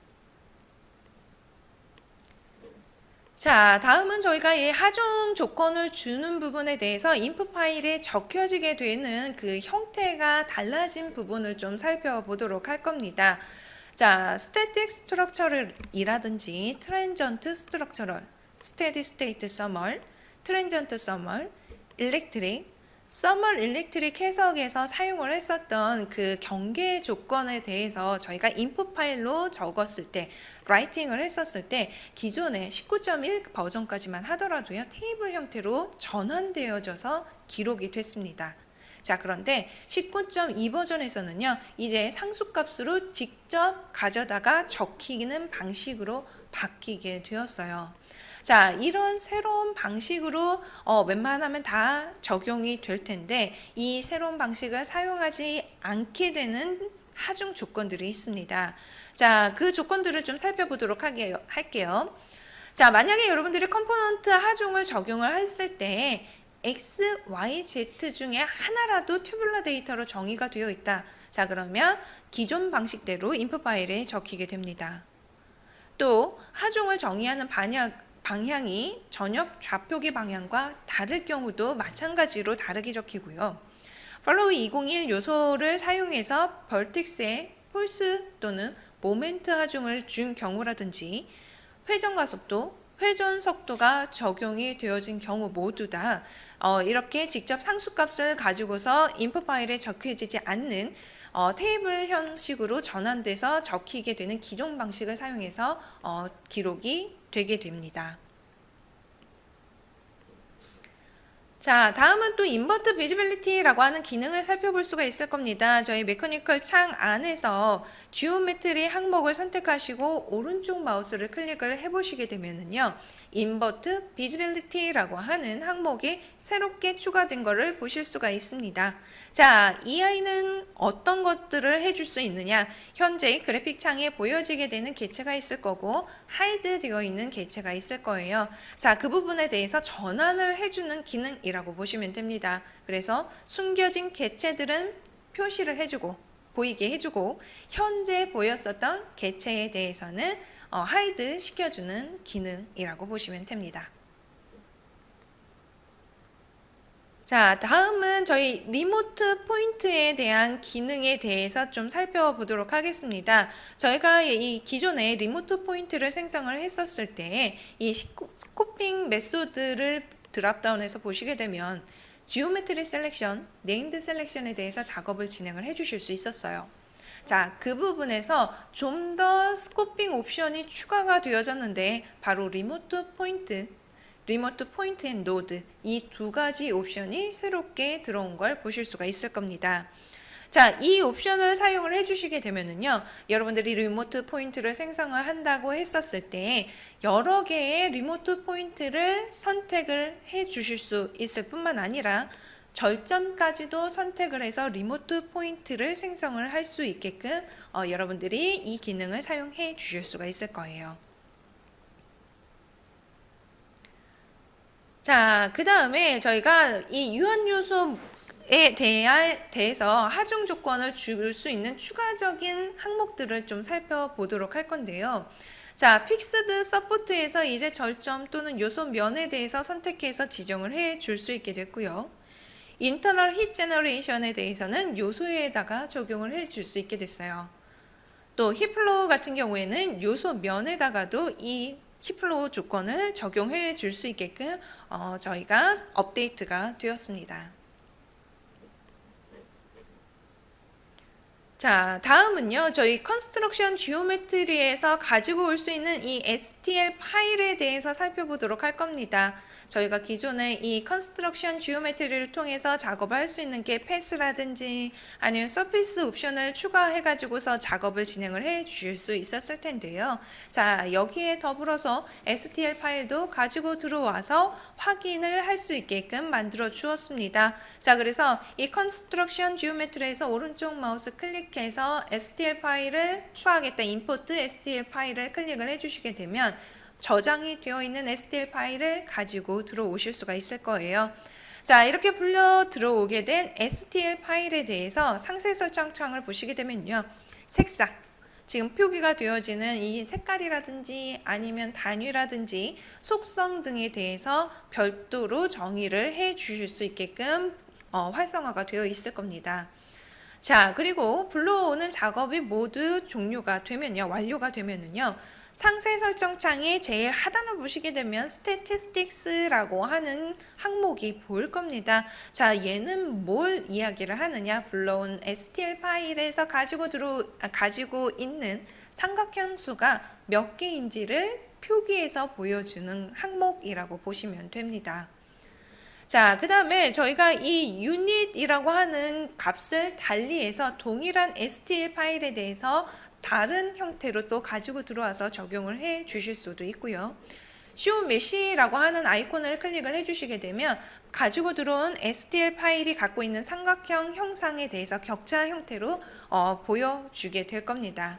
자, 다음은 저희가 이 하중 조건을 주는 부분에 대해서 인풋 파일에 적혀지게 되는 그 형태가 달라진 부분을 좀 살펴보도록 할 겁니다. 자, 스태틱 스트럭처럴이라든지 트랜전트 스트럭처럴, 스테디 스테이트 서멀, 트랜전트 서멀, 일렉트릭, 서멀 일렉트릭 해석에서 사용을 했었던 그 경계 조건에 대해서 저희가 인풋 파일로 적었을 때, 라이팅을 했었을 때 기존의 19.1 버전까지만 하더라도요, 테이블 형태로 전환되어져서 기록이 됐습니다. 자, 그런데 19.2 버전에서는요, 이제 상수값으로 직접 가져다가 적히는 방식으로 바뀌게 되었어요. 자, 이런 새로운 방식으로 웬만하면 다 적용이 될 텐데, 이 새로운 방식을 사용하지 않게 되는 하중 조건들이 있습니다. 자, 그 조건들을 좀 살펴보도록 할게요. 자, 만약에 여러분들이 컴포넌트 하중을 적용을 했을 때 X, Y, Z 중에 하나라도 튜뷸러 데이터로 정의가 되어 있다. 자, 그러면 기존 방식대로 인풋 파일에 적히게 됩니다. 또 하중을 정의하는 방향이 전역 좌표기 방향과 다를 경우도 마찬가지로 다르게 적히고요. follow 201 요소를 사용해서 벌텍스에 폴스 또는 모멘트 하중을 준 경우라든지 회전 가속도, 회전 속도가 적용이 되어진 경우 모두 다 이렇게 직접 상수값을 가지고서 인풋 파일에 적혀지지 않는 테이블 형식으로 전환돼서 적히게 되는 기존 방식을 사용해서 기록이 되게 됩니다. 자, 다음은 또 인버트 비지빌리티라고 하는 기능을 살펴볼 수가 있을 겁니다. 저희 메커니컬 창 안에서 지오메트리 항목을 선택하시고 오른쪽 마우스를 클릭을 해보시게 되면은요, 인버트 비지빌리티라고 하는 항목이 새롭게 추가된 것을 보실 수가 있습니다. 자, 이 아이는 어떤 것들을 해줄 수 있느냐? 현재 그래픽 창에 보여지게 되는 개체가 있을 거고 하이드 되어 있는 개체가 있을 거예요. 자, 그 부분에 대해서 전환을 해주는 기능이라고 보시면 됩니다. 그래서 숨겨진 개체들은 표시를 해주고 보이게 해주고 현재 보였었던 개체에 대해서는 하이드 시켜주는 기능이라고 보시면 됩니다. 자, 다음은 저희 리모트 포인트에 대한 기능에 대해서 좀 살펴보도록 하겠습니다. 저희가 이 기존에 리모트 포인트를 생성을 했었을 때 이 스코핑 메소드를 드랍다운해서 보시게 되면 지오메트리 셀렉션, 네임드 셀렉션에 대해서 작업을 진행을 해 주실 수 있었어요. 자, 그 부분에서 좀 더 스코핑 옵션이 추가가 되어졌는데 바로 리모트 포인트 앤 노드 이 두 가지 옵션이 새롭게 들어온 걸 보실 수가 있을 겁니다. 자, 이 옵션을 사용을 해주시게 되면은요, 여러분들이 리모트 포인트를 생성을 한다고 했었을 때 여러 개의 리모트 포인트를 선택을 해 주실 수 있을 뿐만 아니라 절전까지도 선택을 해서 리모트 포인트를 생성을 할 수 있게끔 여러분들이 이 기능을 사용해 주실 수가 있을 거예요. 자, 그 다음에 저희가 이 유한 요소에 대해서 하중 조건을 줄 수 있는 추가적인 항목들을 좀 살펴보도록 할 건데요. 자, 픽스드 서포트에서 이제 절점 또는 요소 면에 대해서 선택해서 지정을 해 줄 수 있게 됐고요. 인터널 힛 제너레이션에 대해서는 요소에다가 적용을 해 줄 수 있게 됐어요. 또 힙플로우 같은 경우에는 요소 면에다가도 이 힙플로우 조건을 적용해 줄 수 있게끔 저희가 업데이트가 되었습니다. 자, 다음은요, 저희 컨스트럭션 지오메트리에서 가지고 올 수 있는 이 STL 파일에 대해서 살펴보도록 할 겁니다. 저희가 기존에 이 컨스트럭션 지오메트리를 통해서 작업을 할 수 있는 게 패스라든지 아니면 서피스 옵션을 추가해 가지고서 작업을 진행을 해 주실 수 있었을 텐데요. 자, 여기에 더불어서 STL 파일도 가지고 들어와서 확인을 할 수 있게끔 만들어 주었습니다. 자, 그래서 이 컨스트럭션 지오메트리에서 오른쪽 마우스 클릭해서 STL 파일을 추가하겠다, 임포트 STL 파일을 클릭을 해주시게 되면 저장이 되어 있는 STL 파일을 가지고 들어오실 수가 있을 거예요. 자, 이렇게 불려 들어오게 된 STL 파일에 대해서 상세 설정 창을 보시게 되면요, 색상, 지금 표기가 되어지는 이 색깔이라든지 아니면 단위라든지 속성 등에 대해서 별도로 정의를 해 주실 수 있게끔 활성화가 되어 있을 겁니다. 자, 그리고 불러오는 작업이 모두 종료가 되면요, 완료가 되면은요, 상세 설정 창에 제일 하단을 보시게 되면 Statistics라고 하는 항목이 보일 겁니다. 자, 얘는 뭘 이야기를 하느냐? 불러온 STL 파일에서 가지고 있는 삼각형 수가 몇 개인지를 표기해서 보여주는 항목이라고 보시면 됩니다. 자, 그 다음에 저희가 이 unit이라고 하는 값을 달리해서 동일한 STL 파일에 대해서 다른 형태로 또 가지고 들어와서 적용을 해 주실 수도 있고요. show mesh라고 하는 아이콘을 클릭을 해 주시게 되면 가지고 들어온 STL 파일이 갖고 있는 삼각형 형상에 대해서 격자 형태로 보여주게 될 겁니다.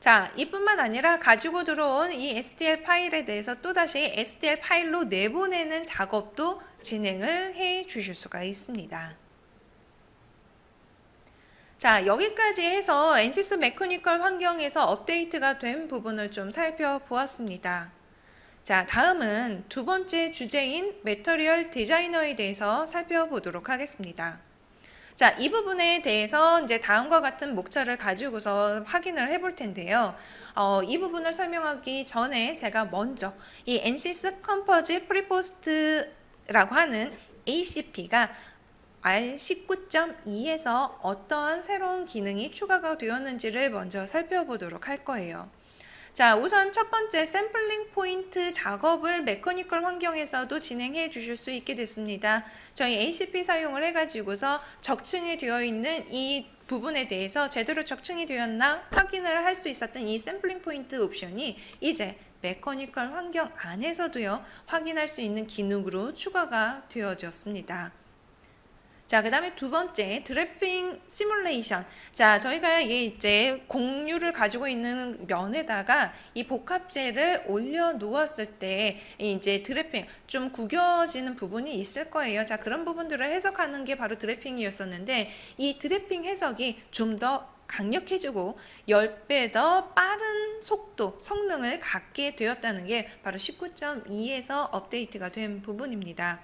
자, 이뿐만 아니라 가지고 들어온 이 STL 파일에 대해서 또다시 STL 파일로 내보내는 작업도 진행을 해 주실 수가 있습니다. 자, 여기까지 해서 NCS 메커니컬 환경에서 업데이트가 된 부분을 좀 살펴보았습니다. 자, 다음은 두 번째 주제인 매터리얼 디자이너에 대해서 살펴보도록 하겠습니다. 자, 이 부분에 대해서 이제 다음과 같은 목차를 가지고서 확인을 해볼 텐데요. 이 부분을 설명하기 전에 제가 먼저 이 NCS 컴포짓 프리포스트라고 하는 ACP가 R19.2에서 어떠한 새로운 기능이 추가가 되었는지를 먼저 살펴보도록 할 거예요. 자, 우선 첫 번째 샘플링 포인트 작업을 메커니컬 환경에서도 진행해 주실 수 있게 됐습니다. 저희 ACP 사용을 해가지고서 적층이 되어 있는 이 부분에 대해서 제대로 적층이 되었나 확인을 할 수 있었던 이 샘플링 포인트 옵션이 이제 메커니컬 환경 안에서도요, 확인할 수 있는 기능으로 추가가 되어졌습니다. 자, 그 다음에 두 번째 드래핑 시뮬레이션. 자, 저희가 이제 공유를 가지고 있는 면에다가 이 복합재를 올려 놓았을 때 이제 드래핑 좀 구겨지는 부분이 있을 거예요. 자, 그런 부분들을 해석하는 게 바로 드래핑이었었는데 이 드래핑 해석이 좀 더 강력해지고 10배 더 빠른 속도, 성능을 갖게 되었다는 게 바로 19.2에서 업데이트가 된 부분입니다.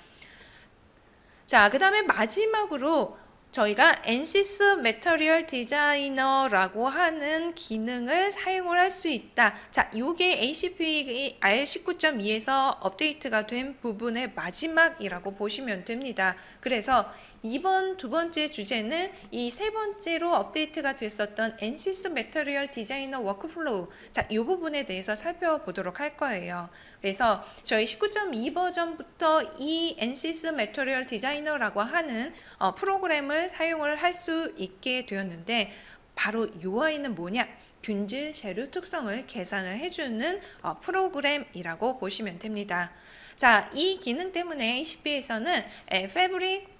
자, 그 다음에 마지막으로 저희가 NCS 매터리얼 디자이너라고 하는 기능을 사용을 할 수 있다. 자, 요게 ACP R19.2에서 업데이트가 된 부분의 마지막이라고 보시면 됩니다. 그래서 이번 두 번째 주제는 이 세 번째로 업데이트가 됐었던 NCS 매터리얼 디자이너 워크플로우. 자, 이 부분에 대해서 살펴보도록 할 거예요. 그래서 저희 19.2 버전부터 이 NCS 매터리얼 디자이너라고 하는 프로그램을 사용을 할 수 있게 되었는데 바로 UI는 뭐냐? 균질 재료 특성을 계산을 해주는 프로그램이라고 보시면 됩니다. 자, 이 기능 때문에 ACP에서는 패브릭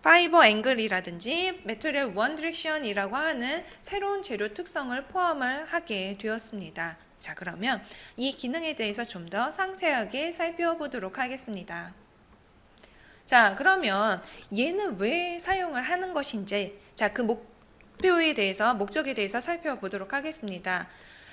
파이버 앵글이라든지 매터리얼 원 디렉션이라고 하는 새로운 재료 특성을 포함을 하게 되었습니다. 자, 그러면 이 기능에 대해서 좀 더 상세하게 살펴보도록 하겠습니다. 자, 그러면 얘는 왜 사용을 하는 것인지, 자, 그 목적에 대해서 살펴보도록 하겠습니다.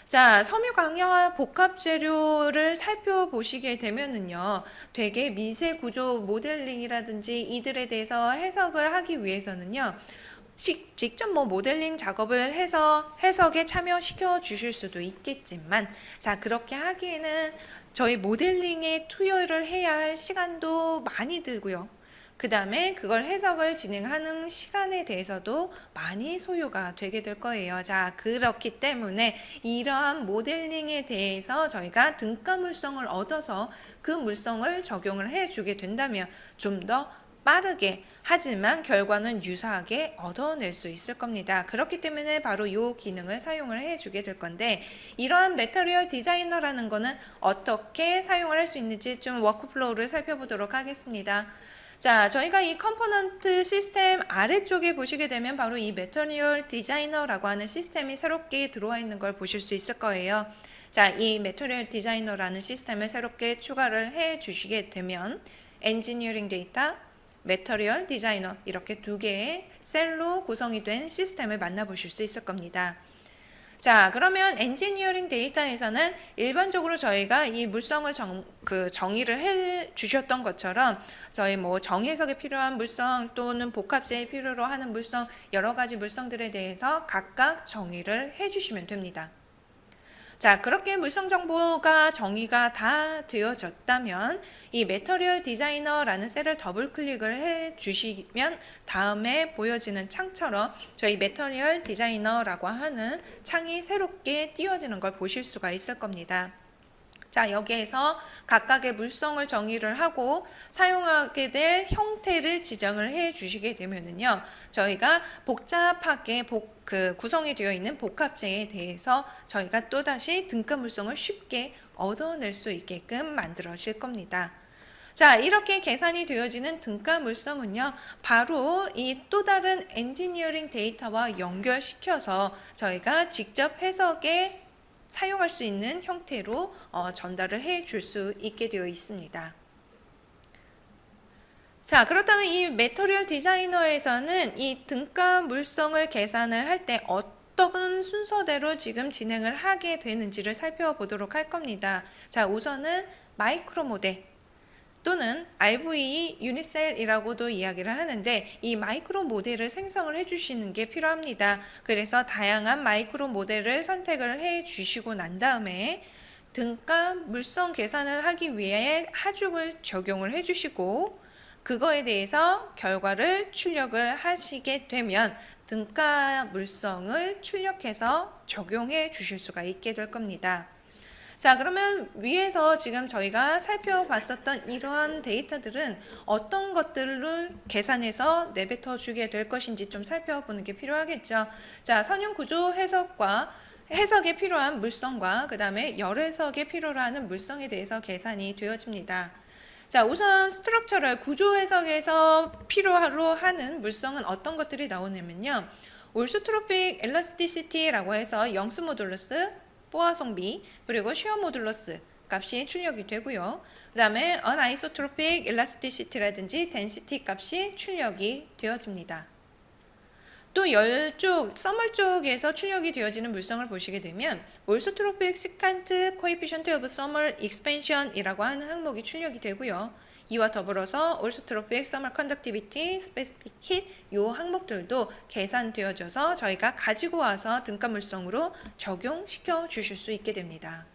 자, 섬유 강화 복합 재료를 살펴보시게 되면은요, 되게 미세 구조 모델링이라든지 이들에 대해서 해석을 하기 위해서는요, 직접 모델링 작업을 해서 해석에 참여시켜 주실 수도 있겠지만, 자, 그렇게 하기에는 저희 모델링에 투여를 해야 할 시간도 많이 들고요. 그 다음에 그걸 해석을 진행하는 시간에 대해서도 많이 소요가 되게 될 거예요. 자, 그렇기 때문에 이러한 모델링에 대해서 저희가 등가 물성을 얻어서 그 물성을 적용을 해주게 된다면 좀 더 빠르게 하지만 결과는 유사하게 얻어낼 수 있을 겁니다. 그렇기 때문에 바로 이 기능을 사용을 해주게 될 건데, 이러한 매터리얼 디자이너라는 거는 어떻게 사용을 할 수 있는지 좀 워크플로우를 살펴보도록 하겠습니다. 자, 저희가 이 컴포넌트 시스템 아래쪽에 보시게 되면 바로 이 매터리얼 디자이너라고 하는 시스템이 새롭게 들어와 있는 걸 보실 수 있을 거예요. 자, 이 매터리얼 디자이너라는 시스템을 새롭게 추가를 해 주시게 되면 엔지니어링 데이터, 매터리얼 디자이너 이렇게 두 개의 셀로 구성이 된 시스템을 만나보실 수 있을 겁니다. 자, 그러면 엔지니어링 데이터에서는 일반적으로 저희가 이 물성을 정의를 해 주셨던 것처럼 저희 뭐 정해석에 필요한 물성 또는 복합제에 필요로 하는 물성 여러 가지 물성들에 대해서 각각 정의를 해 주시면 됩니다. 자, 그렇게 물성 정보가 정의가 다 되어졌다면 이 매터리얼 디자이너라는 셀을 더블 클릭을 해 주시면 다음에 보여지는 창처럼 저희 매터리얼 디자이너라고 하는 창이 새롭게 띄워지는 걸 보실 수가 있을 겁니다. 자, 여기에서 각각의 물성을 정의를 하고 사용하게 될 형태를 지정을 해 주시게 되면은요, 저희가 복잡하게 구성이 되어 있는 복합제에 대해서 저희가 또다시 등가 물성을 쉽게 얻어낼 수 있게끔 만들어질 겁니다. 자, 이렇게 계산이 되어지는 등가 물성은요, 바로 이 또 다른 엔지니어링 데이터와 연결시켜서 저희가 직접 해석에 사용할 수 있는 형태로 전달을 해 줄 수 있게 되어 있습니다. 자, 그렇다면 이 매터리얼 디자이너에서는 이 등가 물성을 계산을 할 때 어떤 순서대로 지금 진행을 하게 되는지를 살펴보도록 할 겁니다. 자, 우선은 마이크로 모델 또는 RVE 유닛셀이라고도 이야기를 하는데 이 마이크로 모델을 생성을 해주시는 게 필요합니다. 그래서 다양한 마이크로 모델을 선택을 해 주시고 난 다음에 등가 물성 계산을 하기 위해 하중을 적용을 해 주시고 그거에 대해서 결과를 출력을 하시게 되면 등가 물성을 출력해서 적용해 주실 수가 있게 될 겁니다. 자, 그러면 위에서 지금 저희가 살펴봤었던 이러한 데이터들은 어떤 것들을 계산해서 내뱉어 주게 될 것인지 좀 살펴보는 게 필요하겠죠. 자, 선형 구조 해석과 해석에 필요한 물성과 그 다음에 열해석에 필요로 하는 물성에 대해서 계산이 되어집니다. 자, 우선 스트럭처럴 구조 해석에서 필요로 하는 물성은 어떤 것들이 나오냐면요. 올소트로픽 엘라스티시티라고 해서 영수 모듈러스 포화성비 그리고 쉐어 모듈러스 값이 출력이 되고요. 그 다음에 어나이소트로픽 엘라스티시티라든지 덴시티 값이 출력이 되어집니다. 또 열 쪽, 서멀 쪽에서 출력이 되어지는 물성을 보시게 되면 올소트로픽 시칸트 코에피션트 오브 서멀 익스펜션이라고 하는 항목이 출력이 되고요. 이와 더불어서 올소트로픽 서멀 컨덕티비티, 스페시픽 힛 이 항목들도 계산되어져서 저희가 가지고 와서 등가 물성으로 적용시켜 주실 수 있게 됩니다.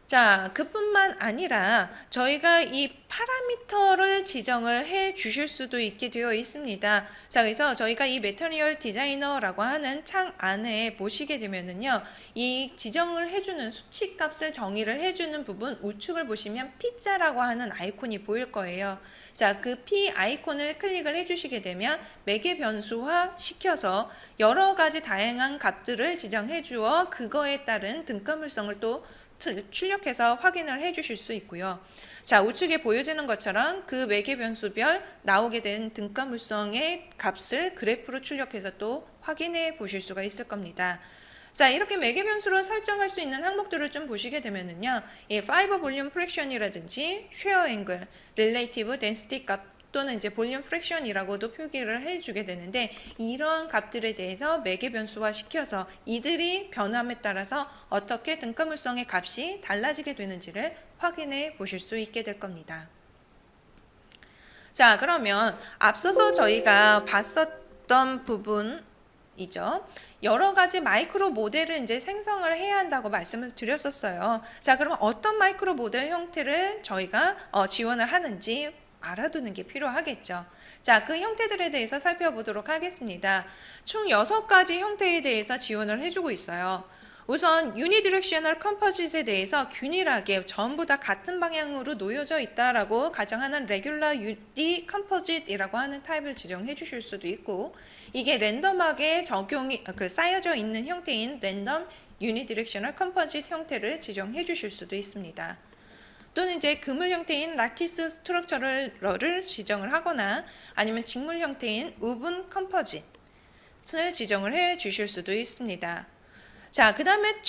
자, 그뿐만 아니라 저희가 이 파라미터를 지정을 해 주실 수도 있게 되어 있습니다. 자, 그래서 저희가 이 매터리얼 디자이너라고 하는 창 안에 보시게 되면은요, 이 지정을 해주는 수치 값을 정의를 해주는 부분 우측을 보시면 P자라고 하는 아이콘이 보일 거예요. 자, 그 P 아이콘을 클릭을 해주시게 되면 매개 변수화 시켜서 여러 가지 다양한 값들을 지정해 주어 그거에 따른 등가물성을 또 출력해서 확인을 해 주실 수 있고요. 자, 우측에 보여지는 것처럼 그 매개 변수별 나오게 된 등가물성의 값을 그래프로 출력해서 또 확인해 보실 수가 있을 겁니다. 자, 이렇게 매개 변수로 설정할 수 있는 항목들을 좀 보시게 되면은요, 이 파이버 볼륨 프랙션이라든지 쉐어 앵글, 릴레이티브 덴시티 값 또는 이제 볼륨 프랙션이라고도 표기를 해주게 되는데 이러한 값들에 대해서 매개 변수화 시켜서 이들이 변함에 따라서 어떻게 등가물성의 값이 달라지게 되는지를 확인해 보실 수 있게 될 겁니다. 자, 그러면 앞서서 저희가 봤었던 부분이죠. 여러 가지 마이크로 모델을 이제 생성을 해야 한다고 말씀을 드렸었어요. 자, 그럼 어떤 마이크로 모델 형태를 저희가 지원을 하는지 알아두는 게 필요하겠죠. 자, 그 형태들에 대해서 살펴보도록 하겠습니다. 총 6가지 형태에 대해서 지원을 해주고 있어요. 우선 유니디렉셔널 컴포짓에 대해서 균일하게 전부 다 같은 방향으로 놓여져 있다라고 가정하는 레귤러 UD 컴포짓이라고 하는 타입을 지정해 주실 수도 있고, 이게 랜덤하게 쌓여져 있는 형태인 랜덤 유니디렉셔널 컴포짓 형태를 지정해 주실 수도 있습니다. 또는 이제 그물 형태인 라티스 스트럭처럴을 지정을 하거나 아니면 직물 형태인 우분 컴포짓을 지정을 해 주실 수도 있습니다. 자, 그 다음에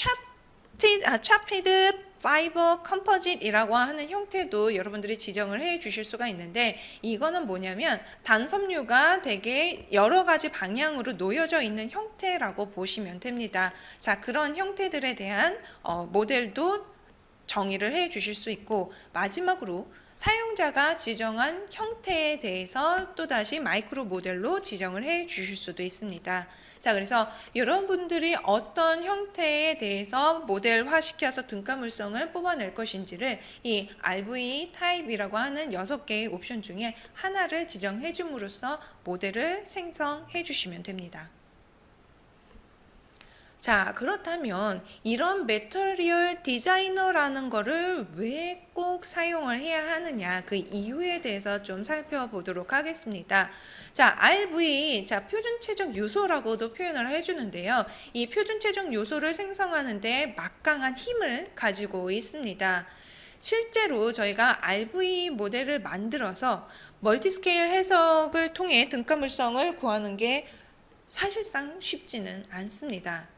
차피드 파이버 컴포짓이라고 하는 형태도 여러분들이 지정을 해 주실 수가 있는데, 이거는 뭐냐면 단섬유가 되게 여러 가지 방향으로 놓여져 있는 형태라고 보시면 됩니다. 자, 그런 형태들에 대한 모델도 정의를 해 주실 수 있고, 마지막으로 사용자가 지정한 형태에 대해서 또다시 마이크로 모델로 지정을 해 주실 수도 있습니다. 자, 그래서 여러분들이 어떤 형태에 대해서 모델화 시켜서 등가물성을 뽑아낼 것인지를 이 RV 타입이라고 하는 6개의 옵션 중에 하나를 지정해 줌으로써 모델을 생성해 주시면 됩니다. 자, 그렇다면 이런 매터리얼 디자이너라는 거를 왜 꼭 사용을 해야 하느냐, 그 이유에 대해서 좀 살펴보도록 하겠습니다. 자, RV, 자, 표준체적 요소라고도 표현을 해주는데요. 이 표준체적 요소를 생성하는데 막강한 힘을 가지고 있습니다. 실제로 저희가 RV 모델을 만들어서 멀티스케일 해석을 통해 등가물성을 구하는 게 사실상 쉽지는 않습니다.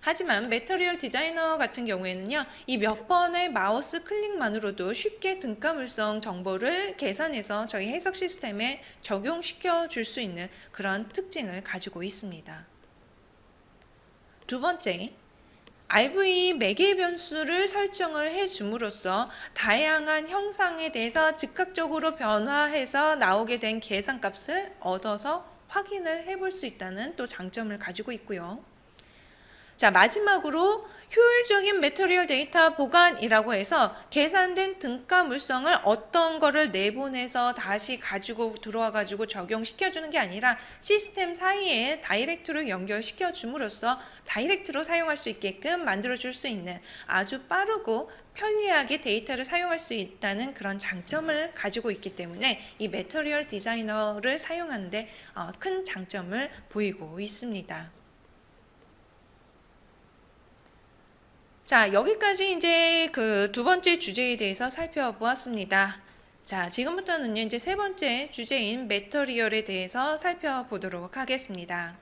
하지만 매터리얼 디자이너 같은 경우에는요, 이 몇 번의 마우스 클릭만으로도 쉽게 등가물성 정보를 계산해서 저희 해석 시스템에 적용시켜 줄 수 있는 그런 특징을 가지고 있습니다. 두 번째, RV 매개 변수를 설정을 해 줌으로써 다양한 형상에 대해서 즉각적으로 변화해서 나오게 된 계산값을 얻어서 확인을 해볼 수 있다는 또 장점을 가지고 있고요. 자, 마지막으로 효율적인 매터리얼 데이터 보관이라고 해서 계산된 등가물성을 어떤 거를 내보내서 다시 가지고 들어와 가지고 적용시켜 주는 게 아니라 시스템 사이에 다이렉트로 연결시켜 줌으로써 다이렉트로 사용할 수 있게끔 만들어 줄 수 있는 아주 빠르고 편리하게 데이터를 사용할 수 있다는 그런 장점을 가지고 있기 때문에 이 매터리얼 디자이너를 사용하는데 큰 장점을 보이고 있습니다. 자, 여기까지 이제 그 두 번째 주제에 대해서 살펴보았습니다. 자, 지금부터는요, 이제 세 번째 주제인 매터리얼에 대해서 살펴보도록 하겠습니다.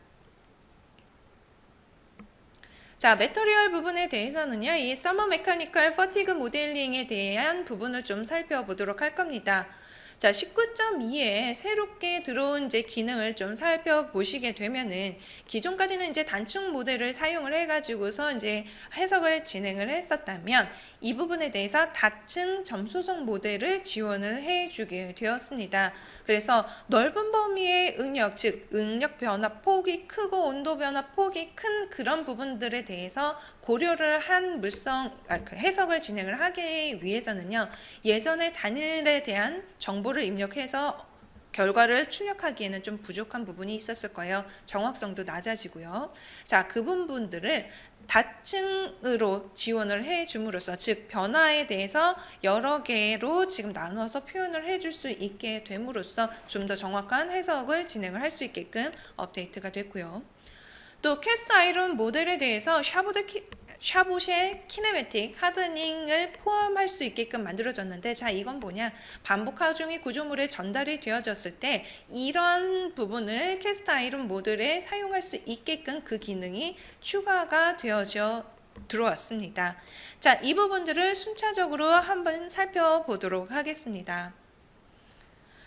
자, 매터리얼 부분에 대해서는요, 이 서머 메카니컬 퍼티그 모델링에 대한 부분을 좀 살펴보도록 할 겁니다. 자, 19.2에 새롭게 들어온 이제 기능을 좀 살펴보시게 되면은, 기존까지는 이제 단축 모델을 사용을 해가지고서 이제 해석을 진행을 했었다면, 이 부분에 대해서 다층 점소성 모델을 지원을 해주게 되었습니다. 그래서 넓은 범위의 응력, 즉 응력 변화 폭이 크고 온도 변화 폭이 큰 그런 부분들에 대해서 고려를 한 그 해석을 진행을 하기 위해서는요, 예전의 단일에 대한 정보를 입력해서 결과를 출력하기에는 좀 부족한 부분이 있었을 거예요. 정확성도 낮아지고요. 자, 그 부분들을 다층으로 지원을 해 줌으로써, 즉 변화에 대해서 여러 개로 지금 나누어서 표현을 해줄 수 있게 됨으로써 좀 더 정확한 해석을 진행을 할 수 있게끔 업데이트가 됐고요. 또 캐스트 아이론 모델에 대해서 샤봇의 키네매틱 하드닝을 포함할 수 있게끔 만들어졌는데, 자, 이건 뭐냐, 반복 하중이 구조물에 전달이 되어졌을 때 이런 부분을 캐스트 아이론 모델에 사용할 수 있게끔 그 기능이 추가가 되어져 들어왔습니다. 자, 이 부분들을 순차적으로 한번 살펴보도록 하겠습니다.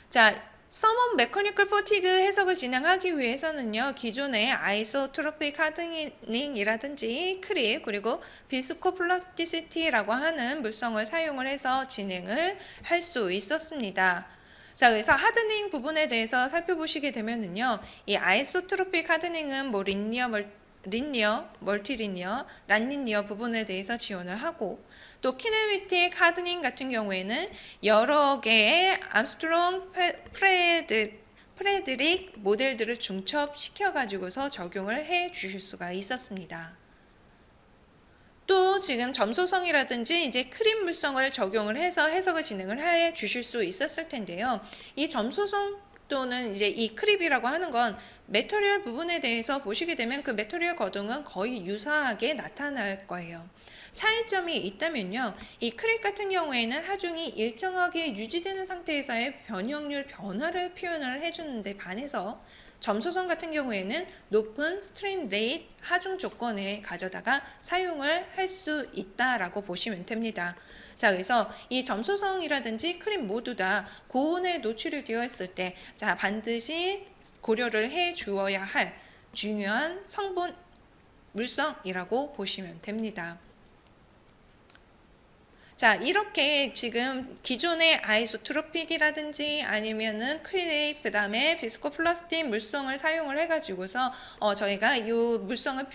자, 서머 메커니컬 포티그 해석을 진행하기 위해서는요, 기존의 아이소트로픽 하드닝이라든지 크립, 그리고 비스코플라스티시티라고 하는 물성을 사용을 해서 진행을 할 수 있었습니다. 자, 그래서 하드닝 부분에 대해서 살펴보시게 되면은요, 이 아이소트로픽 하드닝은 뭐 리니어, 멀티리니어, 란리니어 부분에 대해서 지원을 하고, 또 키네매틱 하드닝 같은 경우에는 여러 개의 암스트롱 프레드릭 모델들을 중첩시켜 가지고서 적용을 해 주실 수가 있었습니다. 또 지금 점소성이라든지 이제 크림 물성을 적용을 해서 해석을 진행을 해 주실 수 있었을 텐데요. 이 점소성 또는 이제 이 크립이라고 하는 건 매터리얼 부분에 대해서 보시게 되면 그 매터리얼 거동은 거의 유사하게 나타날 거예요. 차이점이 있다면요, 이 크립 같은 경우에는 하중이 일정하게 유지되는 상태에서의 변형률 변화를 표현을 해주는데 반해서 점소성 같은 경우에는 높은 스트림 레이트 하중 조건을 가져다가 사용을 할 수 있다라고 보시면 됩니다. 자, 그래서 이 점소성이라든지 크림 모두 다 고온에 노출이 되어 있을 때, 자, 반드시 고려를 해 주어야 할 중요한 성분 물성이라고 보시면 됩니다. 자, 이렇게 지금 기존의 아이소트로픽이라든지 아니면은 크릴릭, 그 다음에 비스코플라스틱 물성을 사용을 해가지고서 저희가 이 물성을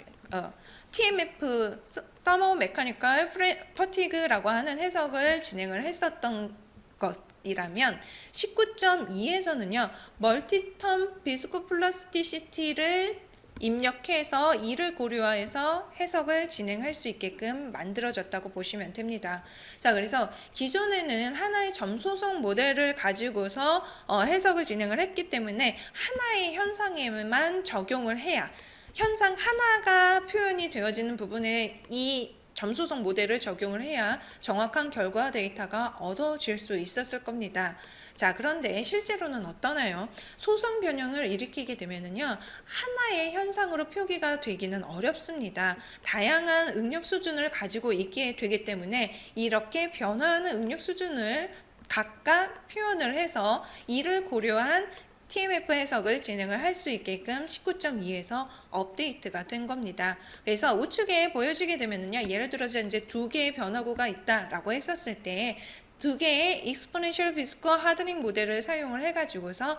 TMF 서머 메카니컬 퍼티그라고 하는 해석을 진행을 했었던 것이라면 19.2에서는요 멀티텀 비스코플라스티시티를 입력해서 이를 고려해서 해석을 진행할 수 있게끔 만들어졌다고 보시면 됩니다. 자, 그래서 기존에는 하나의 점소성 모델을 가지고서 해석을 진행을 했기 때문에 하나의 현상에만 적용을 해야 현상 하나가 표현이 되어지는 부분에 이 점소성 모델을 적용을 해야 정확한 결과 데이터가 얻어질 수 있었을 겁니다. 자, 그런데 실제로는 어떠나요? 소성 변형을 일으키게 되면은요, 하나의 현상으로 표기가 되기는 어렵습니다. 다양한 응력 수준을 가지고 있게 되기 때문에 이렇게 변화하는 응력 수준을 각각 표현을 해서 이를 고려한 TMF 해석을 진행을 할 수 있게끔 19.2에서 업데이트가 된 겁니다. 그래서 우측에 보여지게 되면은요, 예를 들어서 이제 두 개의 변화구가 있다라고 했었을 때 두 개의 익스포넨셜 비스코 하드닝 모델을 사용을 해가지고서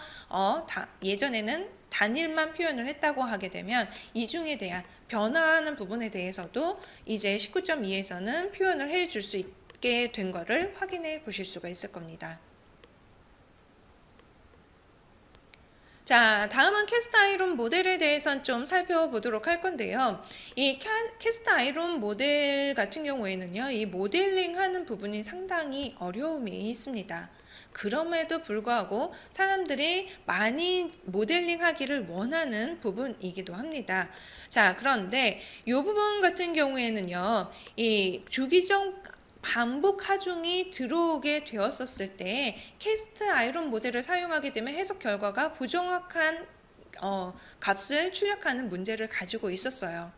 예전에는 단일만 표현을 했다고 하게 되면 이 중에 대한 변화하는 부분에 대해서도 이제 19.2에서는 표현을 해줄 수 있게 된 거를 확인해 보실 수가 있을 겁니다. 자, 다음은 캐스트 아이론 모델에 대해서 좀 살펴보도록 할 건데요. 이 캐스트 아이론 모델 같은 경우에는요, 이 모델링 하는 부분이 상당히 어려움이 있습니다. 그럼에도 불구하고 사람들이 많이 모델링 하기를 원하는 부분이기도 합니다. 자, 그런데 이 부분 같은 경우에는요, 이 주기적 반복 하중이 들어오게 되었었을 때 캐스트 아이론 모델을 사용하게 되면 해석 결과가 부정확한 값을 출력하는 문제를 가지고 있었어요.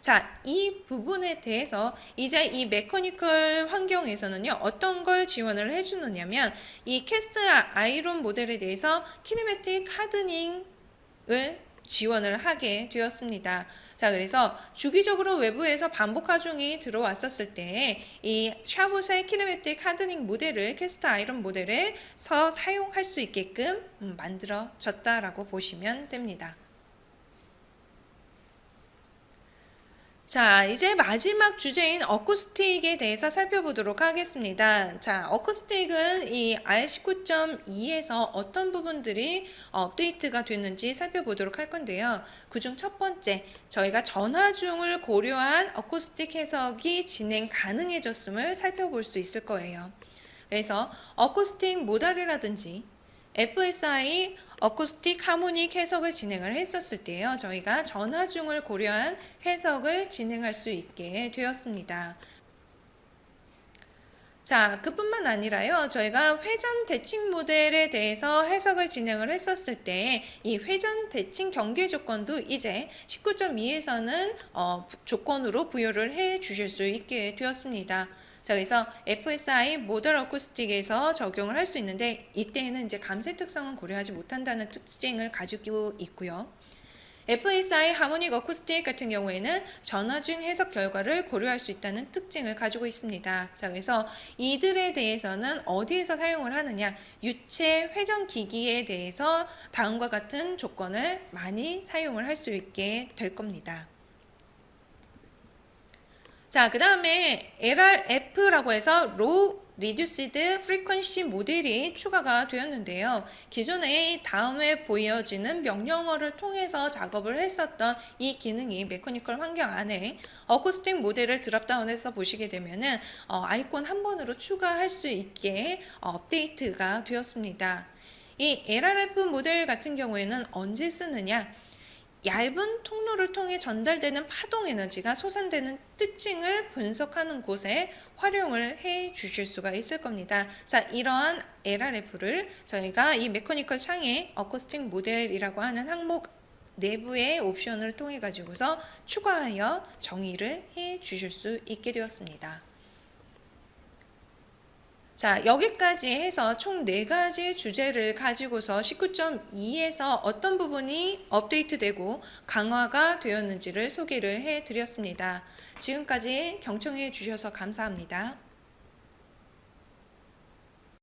자, 이 부분에 대해서 이제 이 메커니컬 환경에서는요, 어떤 걸 지원을 해주느냐면 이 캐스트 아이론 모델에 대해서 키네매틱 하드닝을 지원을 하게 되었습니다. 자, 그래서 주기적으로 외부에서 반복 하중이 들어왔었을 때 이 샤봇의 키네매틱 하드닝 모델을 캐스트 아이론 모델에서 사용할 수 있게끔 만들어졌다라고 보시면 됩니다. 자, 이제 마지막 주제인 어쿠스틱에 대해서 살펴보도록 하겠습니다. 자, 어쿠스틱은 이 R19.2에서 어떤 부분들이 업데이트가 됐는지 살펴보도록 할 건데요. 그중 첫 번째, 저희가 전하중을 고려한 어쿠스틱 해석이 진행 가능해졌음을 살펴볼 수 있을 거예요. 그래서 어쿠스틱 모달이라든지 FSI 어쿠스틱 하모닉 해석을 진행을 했었을 때요, 저희가 전하중을 고려한 해석을 진행할 수 있게 되었습니다. 자, 그뿐만 아니라요, 저희가 회전 대칭 모델에 대해서 해석을 진행을 했었을 때 이 회전 대칭 경계 조건도 이제 19.2에서는 조건으로 부여를 해 주실 수 있게 되었습니다. 자, 그래서 FSI 모델 어쿠스틱에서 적용을 할 수 있는데 이때에는 이제 감쇄 특성은 고려하지 못한다는 특징을 가지고 있고요. FSI 하모닉 어쿠스틱 같은 경우에는 전하중 해석 결과를 고려할 수 있다는 특징을 가지고 있습니다. 자, 그래서 이들에 대해서는 어디에서 사용을 하느냐, 유체 회전 기기에 대해서 다음과 같은 조건을 많이 사용을 할 수 있게 될 겁니다. 자, 그 다음에 LRF라고 해서 Low Reduced Frequency 모델이 추가가 되었는데요. 기존에 다음에 보여지는 명령어를 통해서 작업을 했었던 이 기능이 메커니컬 환경 안에 어쿠스틱 모델을 드랍다운해서 보시게 되면은 아이콘 한 번으로 추가할 수 있게 업데이트가 되었습니다. 이 LRF 모델 같은 경우에는 언제 쓰느냐? 얇은 통로를 통해 전달되는 파동 에너지가 솟아되는 특징을 분석하는 곳에 활용을 해 주실 수가 있을 겁니다. 자, 이러한 LRF를 저희가 이 메커니컬 창의 어쿠스틱 모델이라고 하는 항목 내부의 옵션을 통해 가지고서 추가하여 정의를 해 주실 수 있게 되었습니다. 자, 여기까지 해서 총 4가지 주제를 가지고서 19.2에서 어떤 부분이 업데이트되고 강화가 되었는지를 소개를 해 드렸습니다. 지금까지 경청해 주셔서 감사합니다.